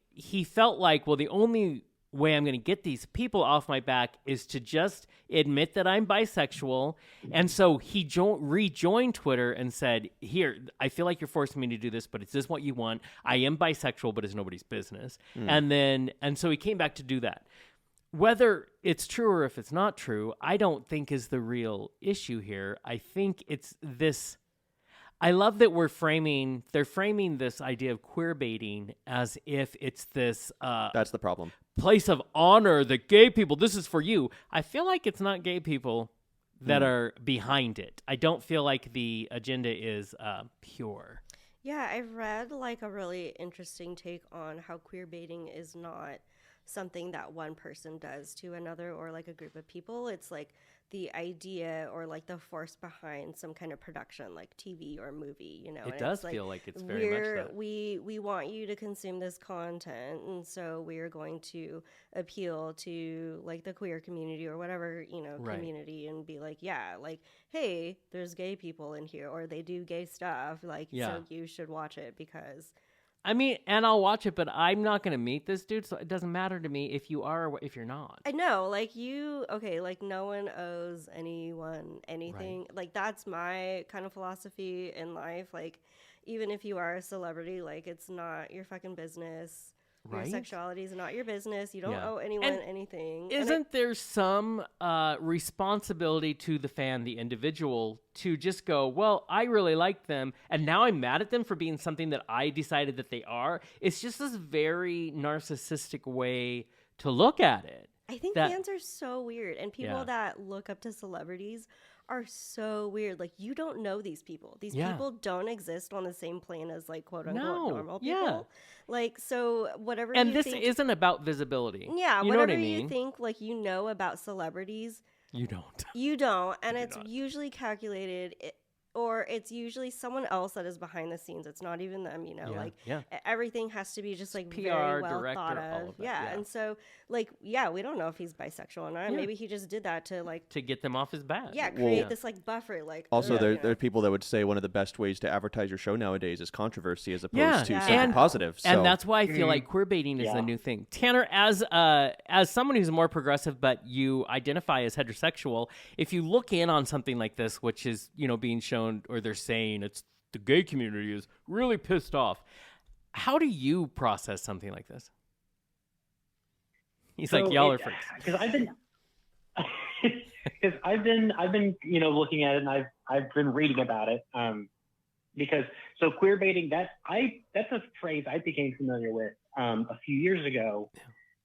felt like, well, the only way I'm going to get these people off my back is to just admit that I'm bisexual. And so he rejoined Twitter and said, here, I feel like you're forcing me to do this, but is this what you want? I am bisexual, but it's nobody's business. And so he came back to do that. Whether it's true or if it's not true, I don't think is the real issue here. I think it's this. I love that they're framing this idea of queerbaiting as if it's this That's the problem. place of honor that gay people, this is for you. I feel like it's not gay people that are behind it. I don't feel like the agenda is pure. Yeah, I've read like a really interesting take on how queerbaiting is not something that one person does to another or like a group of people. It's like the idea or like the force behind some kind of production like TV or movie, you know. It And does it's feel like it's very much that. We want you to consume this content, and so we are going to appeal to like the queer community or whatever, you know, Right. community, and be like, yeah, like, hey, there's gay people in here or they do gay stuff, like, Yeah. so you should watch it because I mean, and I'll watch it, but I'm not going to meet this dude, so it doesn't matter to me if you are or if you're not. I know, like like no one owes anyone anything. Like that's my kind of philosophy in life. Like even if you are a celebrity, like it's not your fucking business. Right? Your sexuality is not your business. You don't Yeah. owe anyone And anything. And Isn't there some responsibility to the fan, the individual, to just go, well, I really like them, and now I'm mad at them for being something that I decided that they are? It's just this very narcissistic way to look at it. I think that- fans are so weird, and people Yeah. that look up to celebrities are so weird. Like you don't know these people. These Yeah. people don't exist on the same plane as like quote unquote No. normal people. Yeah. Like so whatever. And you this think, isn't about visibility. yeah, you know whatever what I mean? you think like you know about celebrities, You don't. you don't, and do it's not. usually calculated. Or it's usually someone else that is behind the scenes. It's not even them, you know. Yeah, Like yeah. everything has to be just like PR, very well director, thought all of. of that, Yeah. yeah. And so like we don't know if he's bisexual or not. Yeah. Maybe he just did that to like To get them off his back. create this like buffer. Like Also, you there know. are people that would say one of the best ways to advertise your show nowadays is controversy as opposed Yeah. to Yeah. something And- positive. So. And that's why I feel like queerbaiting is Yeah. the new thing. Tanner, as someone who's more progressive, but you identify as heterosexual, if you look in on something like this, which is, you know, being shown, or they're saying it's the gay community is really pissed off, how do you process something like this? He's like, y'all are freaks. Because I've been looking at it, and I've been reading about it. Because so queerbaiting, that's a phrase I became familiar with a few years ago,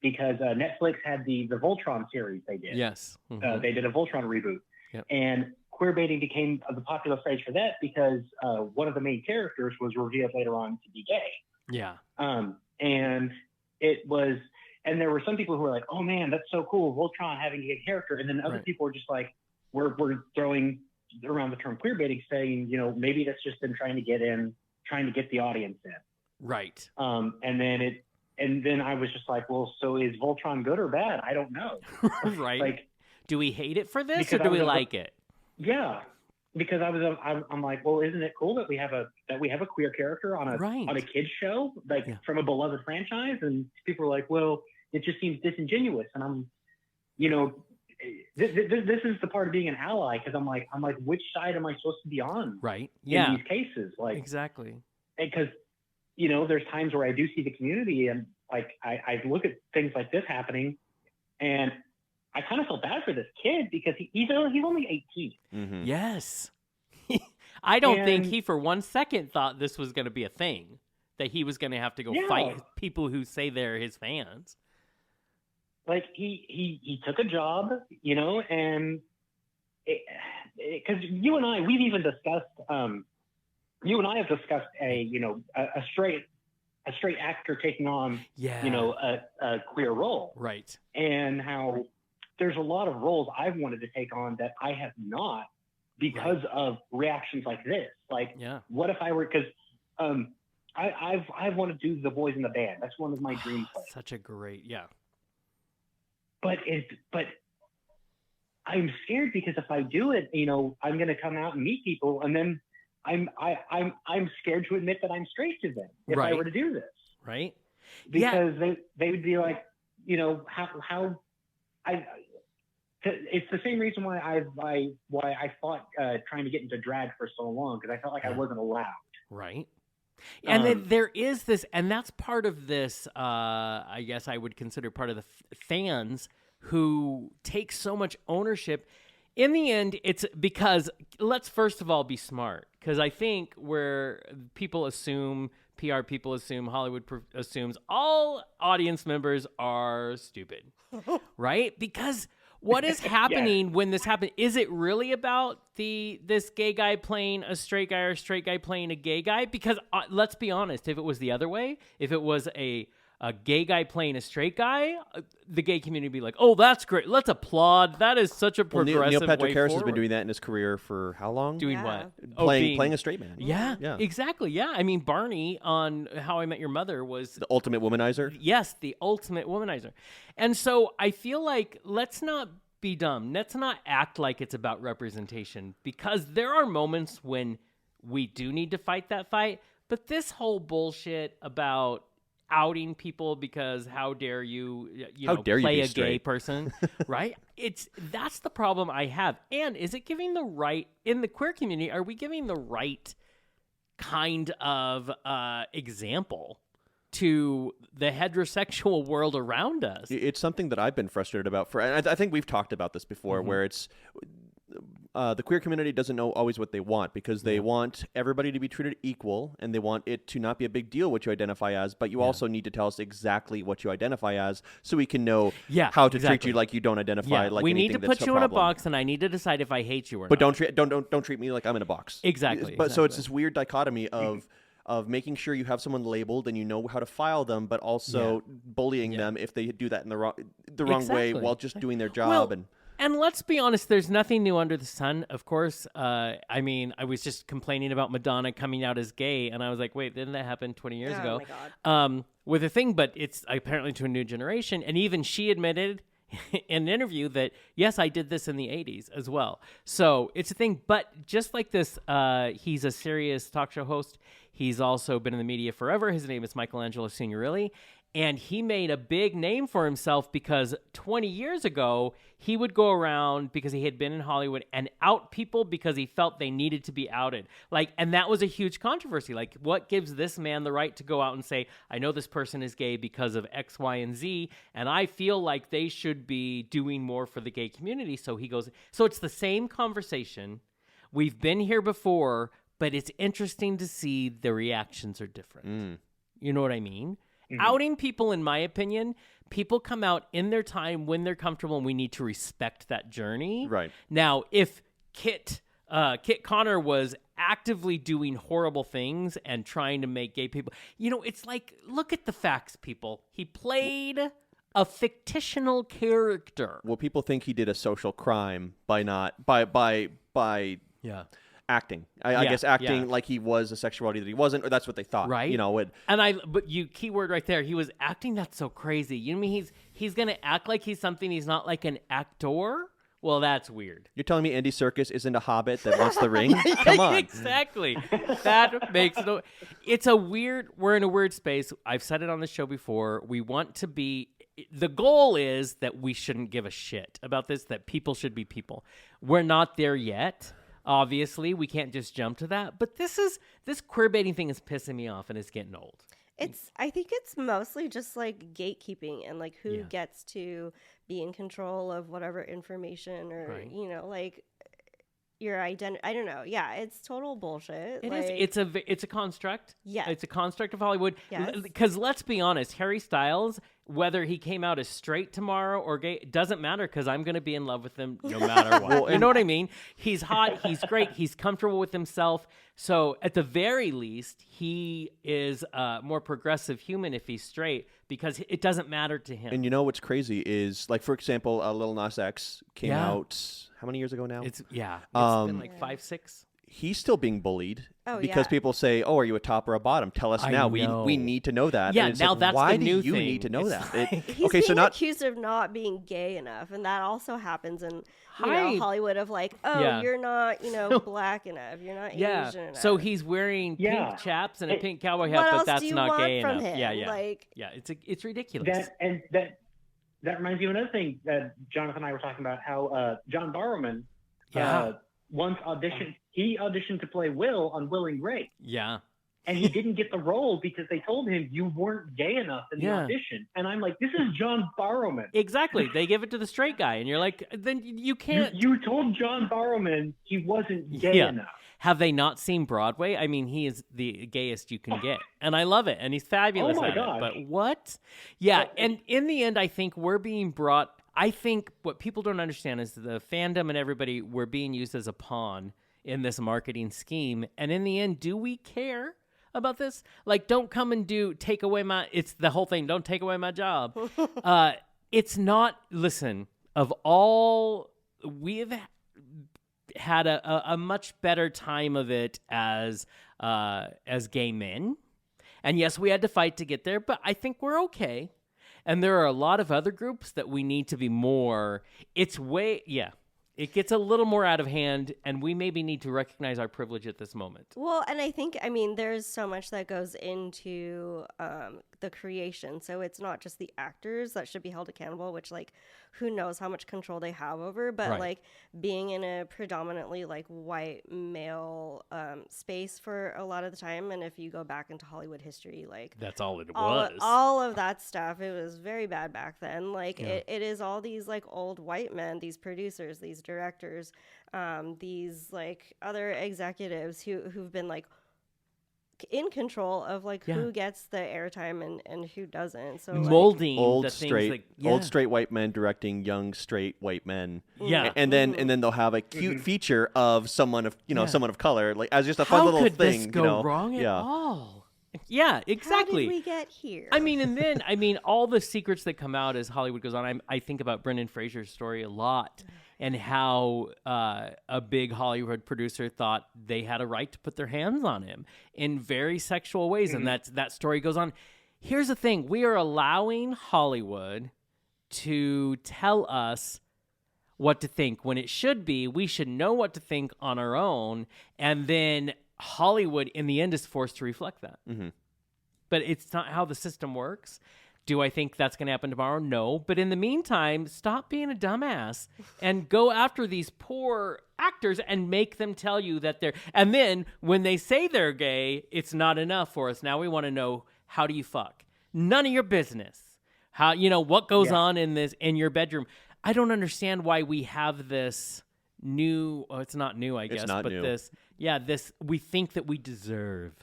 because Netflix had the Voltron series they did. Yes. Mhm. They did a Voltron reboot, Yep. and queerbaiting became the popular phrase for that because one of the main characters was revealed later on to be gay. Yeah. And it was, and there were some people who were like, "Oh man, that's so cool, Voltron having a gay character," and then other Right. people were just like, "We're throwing around the term queerbaiting, saying, you know, maybe that's just them trying to get the audience in." Right. And then I was just like, well, so is Voltron good or bad? I don't know. Right. Like, do we hate it for this, because or do I we was like it? yeah, because I'm like, well, isn't it cool that we have a queer character on Right. a kids show, like Yeah. from a beloved franchise? And people are like, well, it just seems disingenuous. And I'm, you know, this is the part of being an ally, because I'm like, which side am I supposed to be on Right. in Yeah. these cases? Like, Exactly. because, you know, there's times where I do see the community, and like I look at things like this happening, and I kind of feel bad for this kid because he's only 18. Mhm. Yes. I don't think And- he for one second thought this was going to be a thing, that he was going to have to go Yeah. fight people who say they're his fans. Like he took a job, you know, and because you and I, we've even discussed, you and I have discussed a straight actor taking on, Yeah. you know, a queer role, Right. and how there's a lot of roles I've wanted to take on that I have not because of reactions like this. Like, what if I were, because I want to do The Boys in the Band. That's one of my dreams. Such a great, But I'm scared because if I do it, you know, I'm going to come out and meet people, and then I'm scared to admit that I'm straight to them if I were to do this. Right. Because they would be like, you know, it's the same reason why I fought trying to get into drag for so long, because I felt like I wasn't allowed. Right. And then there is this, and that's part of this, I guess I would consider part of the fans who take so much ownership. In the end, it's because, let's first of all be smart, because I think where people assume, PR people assume, Hollywood assumes all audience members are stupid, right? Because what is happening when this happens? Is it really about this gay guy playing a straight guy or a straight guy playing a gay guy? Because let's be honest, if it was the other way, if it was a gay guy playing a straight guy, the gay community would be like, "Oh, that's great. Let's applaud. That is such a progressive Neil Patrick way Harris forward." has been doing that in his career for how long? Doing what? Playing a straight man. Yeah, exactly. Yeah, I mean, Barney on How I Met Your Mother was the ultimate womanizer. Yes, the ultimate womanizer. And so I feel like let's not be dumb. Let's not act like it's about representation, because there are moments when we do need to fight that fight. But this whole bullshit about outing people because how dare you play a gay person, right? That's the problem I have. And is it giving the right, in the queer community, are we giving the right kind of example to the heterosexual world around us? It's something that I've been frustrated about and I think we've talked about this before, where it's the queer community doesn't know always what they want, because they want everybody to be treated equal, and they want it to not be a big deal what you identify as, but you also need to tell us exactly what you identify as so we can know how to treat you like you don't identify like we anything. We need to put you in a box, and I need to decide if I hate you or not. But don't treat me like I'm in a box. Exactly. So it's this weird dichotomy of making sure you have someone labeled and you know how to file them, but also bullying them if they do that in the wrong way while just doing their job. And let's be honest, there's nothing new under the sun, of course. I mean, I was just complaining about Madonna coming out as gay, and I was like, wait, didn't that happen 20 years ago? Oh, my God. With a thing, but it's apparently to a new generation. And even she admitted in an interview that, yes, I did this in the 80s as well. So it's a thing. But just like this, he's a serious talk show host. He's also been in the media forever. His name is Michelangelo Signorilli. And he made a big name for himself because 20 years ago, he would go around, because he had been in Hollywood, and out people because he felt they needed to be outed. And that was a huge controversy. Like, what gives this man the right to go out and say, I know this person is gay because of X, Y, and Z, and I feel like they should be doing more for the gay community. So he goes, so it's the same conversation. We've been here before, but it's interesting to see the reactions are different. You know what I mean? Outing people, in my opinion, people come out in their time when they're comfortable, and we need to respect that journey. Right. Now, if Kit Connor was actively doing horrible things and trying to make gay people, it's like, look at the facts, people. He played a fictional character. Well, people think he did a social crime by acting. I guess acting like he was a sexuality that he wasn't, or that's what they thought. Right. But keyword right there, he was acting. That's so crazy. You know what I mean? He's going to act like he's something he's not, like an actor? Well, that's weird. You're telling me Andy Serkis isn't a hobbit that wants the ring? Come on. Exactly. That makes no... It's a weird... We're in a weird space. I've said it on the show before. We want to be... The goal is that we shouldn't give a shit about this, that people should be people. We're not there yet. Obviously, we can't just jump to that. But this queerbaiting thing is pissing me off, and it's getting old. I think it's mostly just like gatekeeping and like who gets to be in control of whatever information or like your identity. I don't know. Yeah, it's total bullshit. It is. It's a construct. Yeah, it's a construct of Hollywood. Yes. Because let's be honest, Harry Styles whether he came out as straight tomorrow or gay, it doesn't matter because I'm going to be in love with him no matter what. You know what I mean? He's hot. He's great. He's comfortable with himself. So at the very least, he is a more progressive human if he's straight because it doesn't matter to him. And you know what's crazy is, like, for example, Lil Nas X came out how many years ago now? It's been like 5, 6. He's still being bullied Oh, because yeah. people say, "Oh, are you a top or a bottom? Tell us I now. know. We need to know that." Yeah, And it's now like, that's why the new do you thing. need to know It's that? He's Okay, so being not accused of not being gay enough, and that also happens in Hi. Hollywood of like, oh, Yeah. you're not black enough, you're not Yeah. Asian enough. So he's wearing Yeah. pink chaps and a It- pink cowboy What hat, but else that's do you not want gay from enough. him? Yeah. Like, Yeah, it's ridiculous. That reminds me of another thing that Jonathan and I were talking about, how John Barrowman Yeah. once auditioned. He auditioned to play Will on Will and Grace, Yeah. and he didn't get the role because they told him you weren't gay enough in the Yeah. audition. And I'm like, this is John Barrowman. Exactly. They give it to the straight guy, and you're like, then you can't. You told John Barrowman he wasn't gay Yeah. enough. Have they not seen Broadway? I mean, he is the gayest you can get. And I love it. And he's fabulous Oh my at gosh. it. But what? Yeah. And in the end, I think we're being brought. I think what people don't understand is the fandom and everybody, we're being used as a pawn in this marketing scheme. And in the end, do we care about this? Like, don't come and take away it's the whole thing. Don't take away my job. It's not, listen, of all, we've had a much better time of it as gay men. And yes, we had to fight to get there, but I think we're okay. And there are a lot of other groups that we need to be more. It gets a little more out of hand, and we maybe need to recognize our privilege at this moment. well, and I think, there's so much that goes into the creation. So it's not just the actors that should be held accountable, which, like, who knows how much control they have over, but Right. like being in a predominantly like white male space for a lot of the time. And if you go back into Hollywood history, like That's all it all, was. all of that stuff, it was very bad back then. Like it is all these like old white men, these producers, these directors, these like other executives who've been like in control of like who gets the airtime and who doesn't. So like, Molding old the things straight like, old straight white men directing young straight white men. Yeah. And then they'll have a cute feature of someone of someone of color, like as just a fun How little could thing. this go wrong at all? Yeah, exactly. How did we get here? And then all the secrets that come out as Hollywood goes on. I think about Brendan Fraser's story a lot, and how a big Hollywood producer thought they had a right to put their hands on him in very sexual ways, and that story goes on. Here's the thing: we are allowing Hollywood to tell us what to think when it should be we should know what to think on our own, and then Hollywood in the end is forced to reflect that. Mm-hmm. But it's not how the system works. Do I think that's going to happen tomorrow? No. But in the meantime, stop being a dumbass and go after these poor actors and make them tell you that they're... And then when they say they're gay, it's not enough for us. Now we want to know, how do you fuck? None of your business. How, what goes on in your bedroom. I don't understand why we have this new... Oh, it's not new, I guess. It's not but new. this we think that we deserve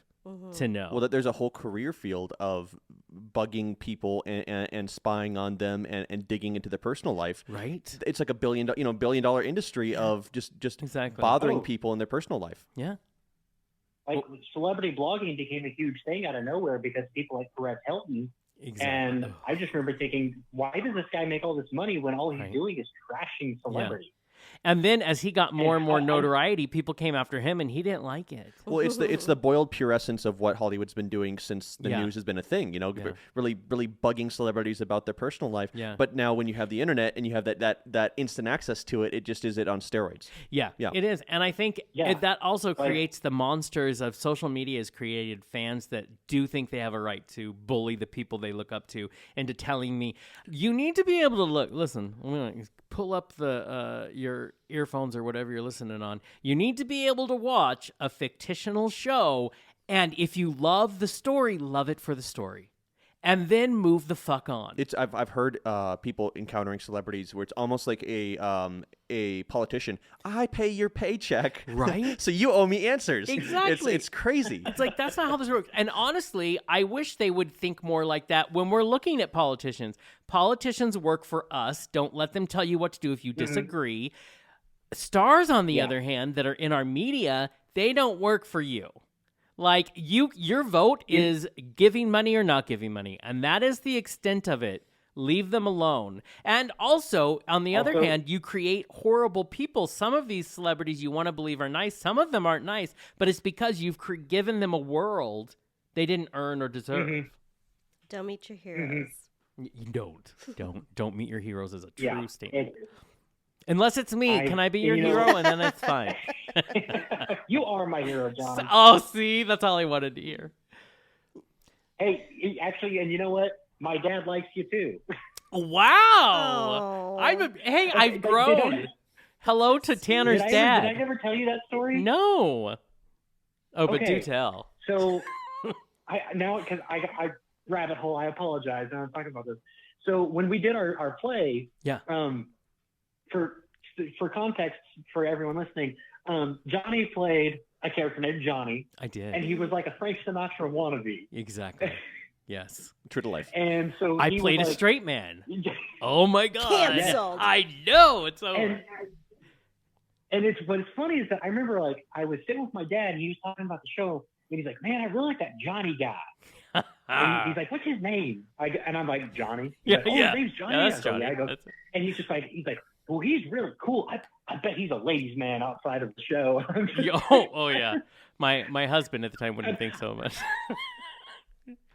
to know. Well, that there's a whole career field of bugging people and spying on them and digging into their personal life. Right? It's like a billion dollar industry of just Exactly. bothering Oh. people in their personal life. Yeah. Like celebrity blogging became a huge thing out of nowhere because people like Perez Hilton. Exactly. And I just remember thinking, why does this guy make all this money when all he's Right. doing is trashing celebrities? And then as he got more and more I- notoriety, people came after him, and he didn't like it. Well, it's the boiled pure essence of what Hollywood's been doing since the Yeah. news has been a thing. Yeah. Really bugging celebrities about their personal life. Yeah. But now when you have the internet and you have that instant access to it, it just is it on steroids. Yeah, Yeah. it is. And I think Yeah. that also creates the monsters of social media has created fans that do think they have a right to bully the people they look up to into telling me, you need to be able to listen, I'm gonna pull up your earphones or whatever you're listening on. You need to be able to watch a fictional show, and if you love the story, love it for the story. and then move the fuck on. I've heard people encountering celebrities where it's almost like a politician. I pay your paycheck, right? So you owe me answers. Exactly. It's crazy. It's like that's not how this works. And honestly, I wish they would think more like that when we're looking at politicians. Politicians work for us. Don't let them tell you what to do if you disagree. Stars, on the other hand, that are in our media, they don't work for you. Like, your vote is giving money or not giving money, and that is the extent of it. Leave them alone. And also, on the other hand, you create horrible people. Some of these celebrities you want to believe are nice. Some of them aren't nice, but it's because you've given them a world they didn't earn or deserve. Don't meet your heroes. You don't meet your heroes as a true statement. Unless it's me. Can I be your hero? And then it's fine. You are my hero, John. Oh, see? That's all I wanted to hear. Hey, actually, and you know what? My dad likes you too. Wow. Oh. I've grown. Hello to Tanner's dad. Did I never tell you that story? No. Oh, but do tell. So, because I rabbit hole, I apologize. I'm talking about this. So when we did our play, for context for everyone listening, Johnny played a character named Johnny. I did. And he was like a Frank Sinatra wannabe. Exactly. Yes. True to life. And so I played a straight man. Oh my God. Canceled. I know. It's over. And what's funny is that I remember, like, I was sitting with my dad and he was talking about the show and he's like, man, I really like that Johnny guy. And he's like, what's his name? And I'm like, Johnny. He's like, his name's Johnny. Yeah, that's Johnny. And he's just like, well, he's really cool. I bet he's a ladies' man outside of the show. Oh yeah. My husband at the time wouldn't think so much.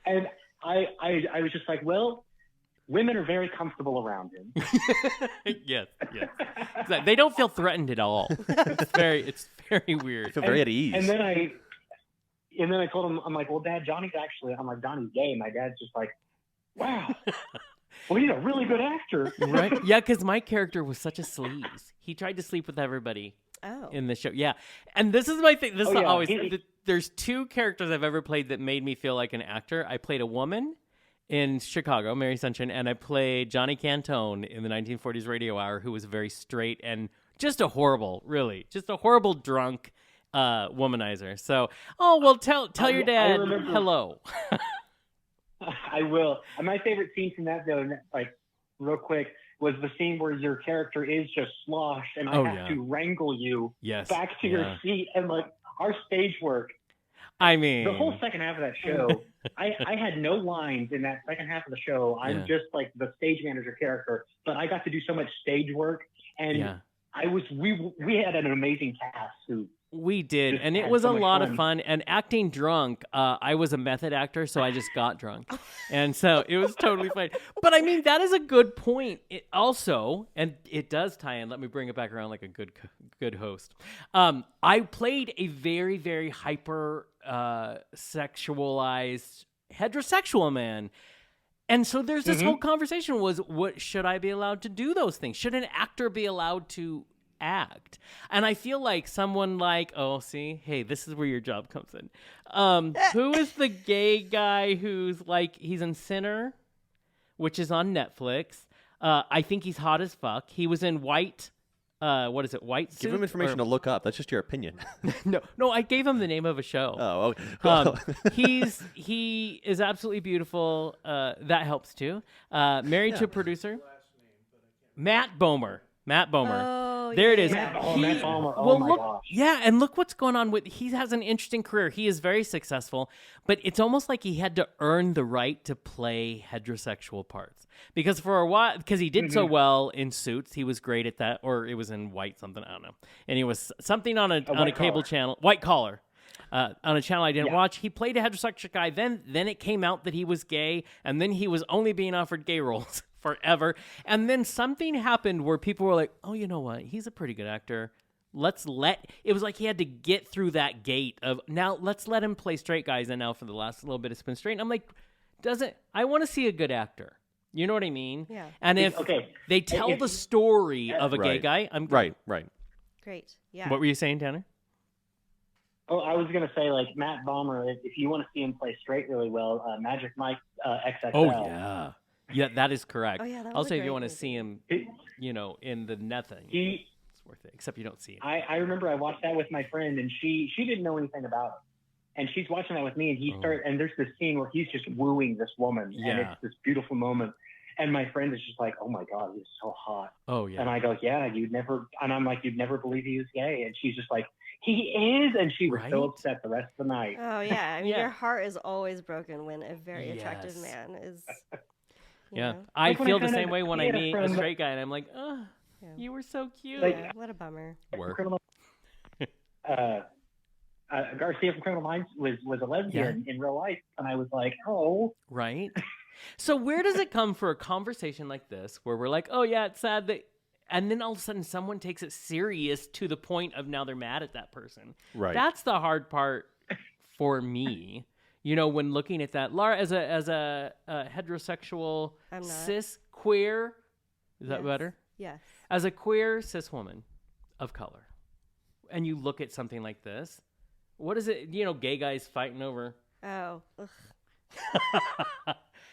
And I was just like, well, women are very comfortable around him. Yes. Exactly. They don't feel threatened at all. It's very weird. I feel very at ease. And then I told him, I'm like, well, Dad, Johnny's gay. My dad's just like, wow. Well, he's a really good actor. Right? Yeah, because my character was such a sleaze. He tried to sleep with everybody in the show. Yeah. And this is my thing. There's two characters I've ever played that made me feel like an actor. I played a woman in Chicago, Mary Sunshine, and I played Johnny Cantone in the 1940s Radio Hour, who was very straight and just a horrible drunk womanizer. So, tell your dad hello. I will. And my favorite scene from that, though, like real quick, was the scene where your character is just sloshed, and I have to wrangle you back to your seat, and like our stage work. I mean, the whole second half of that show, I had no lines in that second half of the show. I'm just like the stage manager character, but I got to do so much stage work, and we had an amazing cast who. We did, and it was a lot of fun. And acting drunk, I was a method actor, so I just got drunk. And so it was totally fine. But I mean, that is a good point. It also, and it does tie in, let me bring it back around like a good host. I played a very, very hyper sexualized heterosexual man. And so there's this whole conversation was, what should I be allowed to do those things? Should an actor be allowed to act? And I feel like someone like, this is where your job comes in. Who is the gay guy who's like, he's in Sinner, which is on Netflix. I think he's hot as fuck. He was in White. What is it? White Suit? Give him information to look up. That's just your opinion. No, I gave him the name of a show. Oh, okay. He is absolutely beautiful. That helps too. Married to a producer. Matt Bomer. Oh, there it is. Matt Bomer. Oh my gosh. Yeah, and look what's going on he has an interesting career. He is very successful, but it's almost like he had to earn the right to play heterosexual parts. Because for a while, because he did so well in Suits, he was great at that, or it was in White something, I don't know. And he was something on a cable channel, White Collar. On a channel I didn't watch. He played a heterosexual guy. Then it came out that he was gay, and then he was only being offered gay roles forever. And then something happened where people were like, oh, you know what? He's a pretty good actor. It was like he had to get through that gate of, now let's let him play straight guys. And now for the last little bit, it's been straight. And I'm like, I want to see a good actor. You know what I mean? Yeah. And if they tell the story of a gay guy, I'm good. Right. Great. Yeah. What were you saying, Tanner? Oh, I was gonna say like Matt Baumer. If you want to see him play straight really well, Magic Mike XXL. Oh yeah, yeah, that is correct. Oh, yeah, that was Also, a if you great want to movie. see him, in the nothing, He, it's worth it. Except you don't see it. I remember I watched that with my friend, and she didn't know anything about it, and she's watching that with me, and and there's this scene where he's just wooing this woman, and it's this beautiful moment, and my friend is just like, oh my god, he's so hot. Oh yeah. And I go, yeah, and I'm like, you'd never believe he was gay, and she's just like, he is, and she was so upset the rest of the night. Oh yeah, I mean, Yeah. your heart is always broken when a very attractive Yes. man is. Yeah, know. I Like when feel I the found same out way when he I had a meet a friend that- straight guy, and I'm like, oh, Yeah. you were so cute. Like- Yeah, what a bummer. Work. Garcia from Criminal Minds was a lesbian in real life, and I was like, oh. Right? So where does it come for a conversation like this where we're like, oh yeah, it's sad that, and then all of a sudden someone takes it serious to the point of now they're mad at that person. Right. That's the hard part for me. When looking at that, Lara, as a heterosexual, I'm not. cis queer, is that Yes. better? Yes. As a queer cis woman of color, and you look at something like this, what is it? Gay guys fighting over. Oh. Ugh.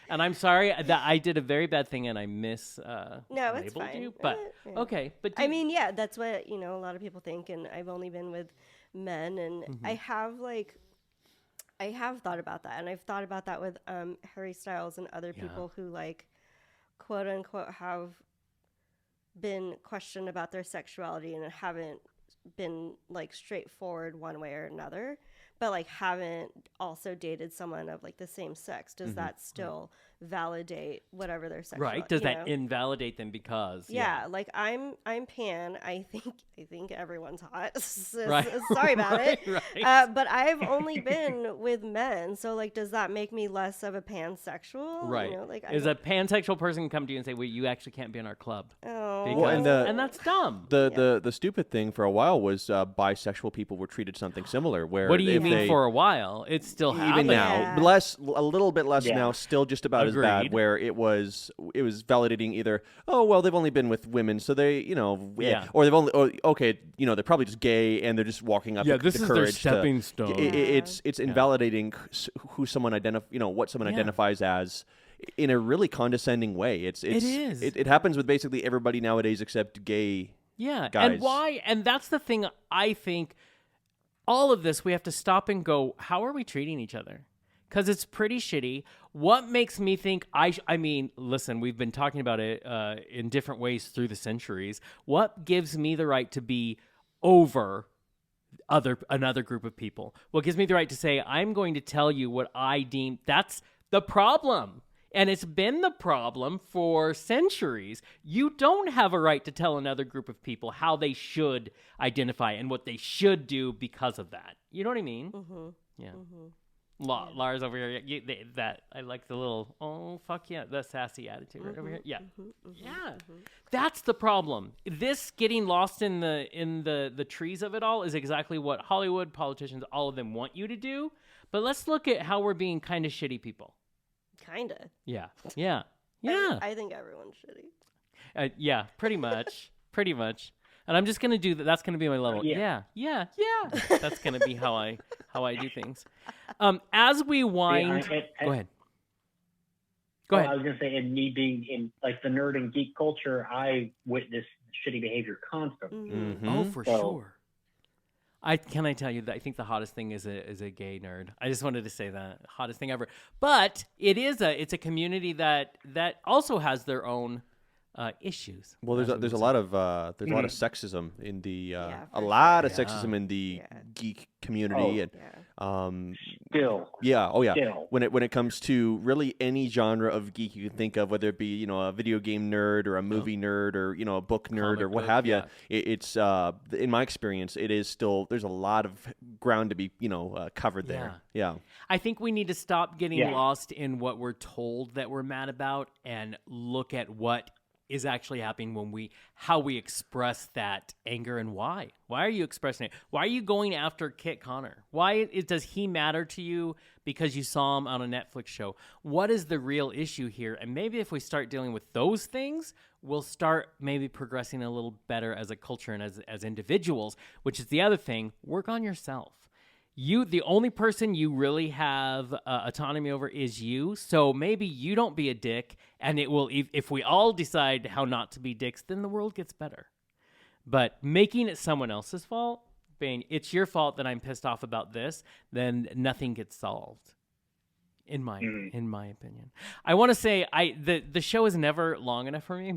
And I'm sorry that I did a very bad thing and I No, it's labeled fine. you, but Yeah. okay. But I mean, yeah, that's what a lot of people think, and I've only been with men, and I have thought about that, and I've thought about that with Harry Styles and other people who like, quote unquote, have been questioned about their sexuality and haven't been like straightforward one way or another, but like haven't also dated someone of like the same sex. Does that still validate whatever their sexuality? right? Does that invalidate them because? Yeah, like I'm pan. I think everyone's hot. Right. Sorry about it. Right. But I've only been with men, so like, does that make me less of a pansexual? Right. Like, Is a pansexual person come to you and say, "Well, you actually can't be in our club," oh, because, Well, and that's dumb. The stupid thing for a while was bisexual people were treated something similar. Where What do you if mean they- for a while? It's still even happening. now, Yeah. a little bit less Yeah. now, still just about as bad. Agreed. Where it was validating either, oh well, they've only been with women, so they, Yeah. or they've only, okay, they're probably just gay and they're just walking up. Yeah, the this is their courage stepping to, stone. It's invalidating who someone what someone identifies as in a really condescending way. It is. It happens with basically everybody nowadays except gay. Yeah, guys. and why? And that's the thing. I think all of this we have to stop and go. How are we treating each other? Because it's pretty shitty. What makes me think I mean, listen, we've been talking about it in different ways through the centuries. What gives me the right to be over another group of people? What gives me the right to say I'm going to tell you what I deem? That's the problem. And it's been the problem for centuries. You don't have a right to tell another group of people how they should identify and what they should do because of that. You know what I mean? Mm-hmm. Yeah. Lars over here. I like the little, oh, fuck yeah, the sassy attitude right over here. Yeah. Yeah. That's the problem. This getting lost in the trees of it all is exactly what Hollywood, politicians, all of them want you to do. But let's look at how we're being kind of shitty people. Kinda. Yeah. Yeah. Yeah. I think everyone's shitty. Yeah, pretty much. Pretty much. And I'm just going to do that. That's going to be my level. Yeah. That's going to be how I do things. As we wind... Go ahead. Go ahead. I was going to say, in me being in like the nerd and geek culture, I witness shitty behavior constantly. Mm-hmm. Oh, for So- sure. Can I tell you that I think the hottest thing is a gay nerd. I just wanted to say that hottest thing ever. But it's a community that also has their own issues. Well, as we there's a would lot say. of a lot of sexism in the Yeah, a for lot of sure. sexism in the Yeah. geek community and Yeah. Still. yeah, oh yeah. Still. When it comes to really any genre of geek you can think of, whether it be a video game nerd or a movie nerd or a book nerd Comic or what book, have you, yeah. it's in my experience, it is still there's a lot of ground to be covered there. Yeah. I think we need to stop getting Yeah. lost in what we're told that we're mad about and look at what is actually happening when how we express that anger and why. Why are you expressing it? Why are you going after Kit Connor? Why does he matter to you because you saw him on a Netflix show? What is the real issue here? And maybe if we start dealing with those things, we'll start maybe progressing a little better as a culture and as individuals, which is the other thing. Work on yourself. the only person you really have autonomy over is you. So maybe you don't be a dick, and it will. If we all decide how not to be dicks, then the world gets better. But making it someone else's fault, Bane, it's your fault that I'm pissed off about this, then nothing gets solved. In my opinion, I want to say the show is never long enough for me,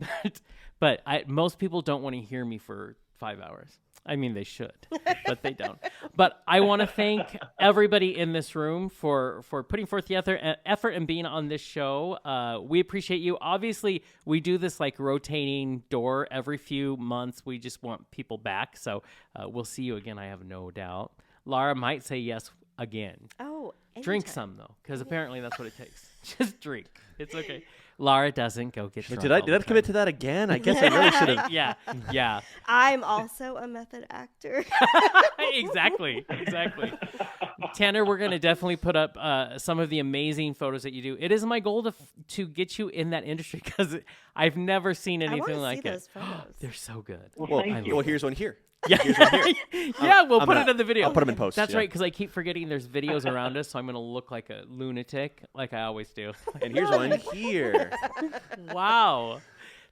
but most people don't want to hear me for 5 hours. I mean, they should, but they don't. But I want to thank everybody in this room for putting forth the effort and being on this show. We appreciate you. Obviously, we do this like rotating door every few months. We just want people back. So we'll see you again, I have no doubt. Lara might say yes again. Oh, anytime. Drink some, though, because apparently that's what it takes. Just drink. It's okay. Lara doesn't go get drunk. Did I commit to that again? I guess I really should have. Yeah. I'm also a method actor. Exactly. Tanner, we're going to definitely put up some of the amazing photos that you do. It is my goal to get you in that industry because I've never seen anything like it. Those photos. They're so good. Well, here's one here. Yeah, Here's one here. Yeah, we'll put it in the video. I'll put them in post. That's yeah. right, because I keep forgetting there's videos around us, so I'm going to look like a lunatic, like I always do. And here's one here. Wow.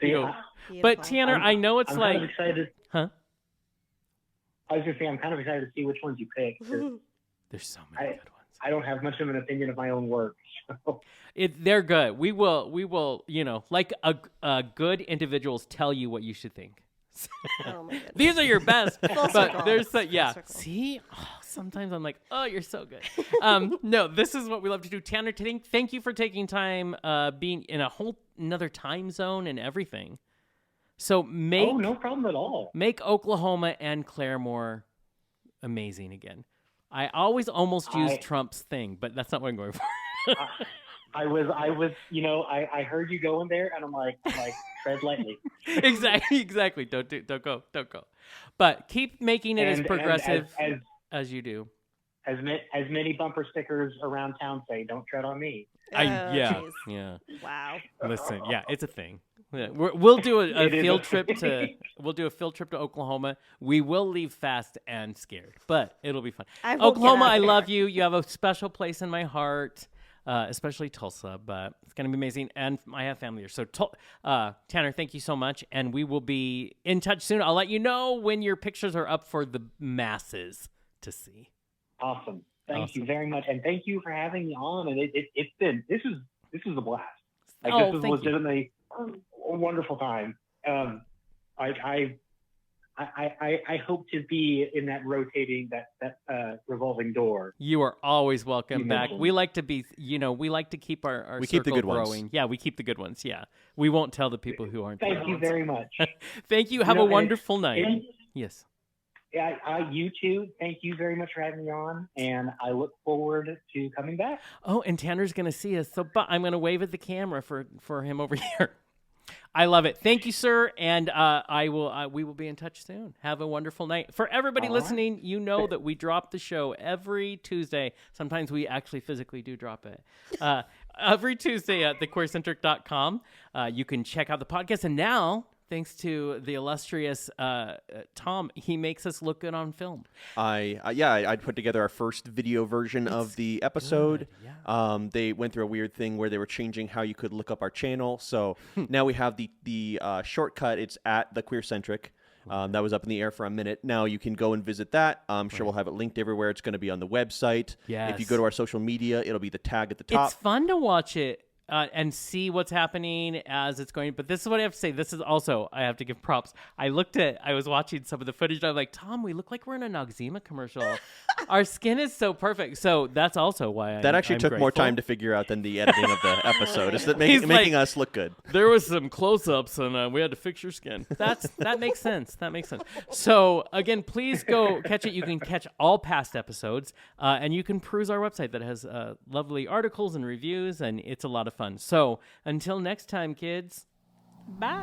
Yeah. But Tanner, I know it's I'm like... kind of excited. Huh? I was going to say, I'm kind of excited to see which ones you pick. 'Cause There's so many good ones. I don't have much of an opinion of my own work. So. They're good. We will, like good individuals tell you what you should think. Oh my goodness. These are your best. Full But circle. there's Full yeah. circle. See, sometimes I'm like, oh, you're so good. No, this is what we love to do. Tanner, thank you for taking time, being in a whole another time zone and everything. So no problem at all. Make Oklahoma and Claremore amazing again. I always almost use Trump's thing, but that's not what I'm going for. I was, I heard you going there, and I'm like, tread lightly. Exactly. Don't go. But keep making it as progressive as you do. As many bumper stickers around town say, "Don't tread on me." Yeah. Wow. Listen, yeah, it's a thing. Yeah, we'll do a field trip to Oklahoma. We will leave fast and scared, but it'll be fun. Oklahoma, I love you. You have a special place in my heart. Especially Tulsa, but it's going to be amazing. And I have family here. So, Tanner, thank you so much. And we will be in touch soon. I'll let you know when your pictures are up for the masses to see. Awesome. Thank you very much. And thank you for having me on. And this is a blast. Like, this is legitimately a wonderful time. I hope to be in that rotating, that revolving door. You are always welcome back. We like to be, we like to keep our we circle keep the good growing. Ones. Yeah, we keep the good ones. Yeah, we won't tell the people who aren't. Thank you very much. Thank you. Have a wonderful night. Yes. Yeah, you too. Thank you very much for having me on, and I look forward to coming back. Oh, and Tanner's going to see us, so I'm going to wave at the camera for him over here. I love it. Thank you, sir, and we will be in touch soon. Have a wonderful night. For everybody listening, you know that we drop the show every Tuesday. Sometimes we actually physically do drop it. Every Tuesday at thequeercentric.com. You can check out the podcast, and now, thanks to the illustrious Tom, he makes us look good on film. I put together our first video version of the episode. Yeah. They went through a weird thing where they were changing how you could look up our channel. So now we have the shortcut. It's at the QueerCentric. That was up in the air for a minute. Now you can go and visit that. I'm sure we'll have it linked everywhere. It's going to be on the website. Yes. If you go to our social media, it'll be the tag at the top. It's fun to watch it. And see what's happening as it's going. But this is what I have to say. This is also, I have to give props. I was watching some of the footage and I'm like, Tom, we look like we're in a Noxzema commercial. Our skin is so perfect. So that's also why that actually I'm took grateful. more time to figure out than the editing of the episode. Is that making us look good? There was some close-ups and we had to fix your skin. That makes sense. That makes sense. So again, please go catch it. You can catch all past episodes and you can peruse our website that has lovely articles and reviews, and it's a lot of fun. So until next time, kids, bye.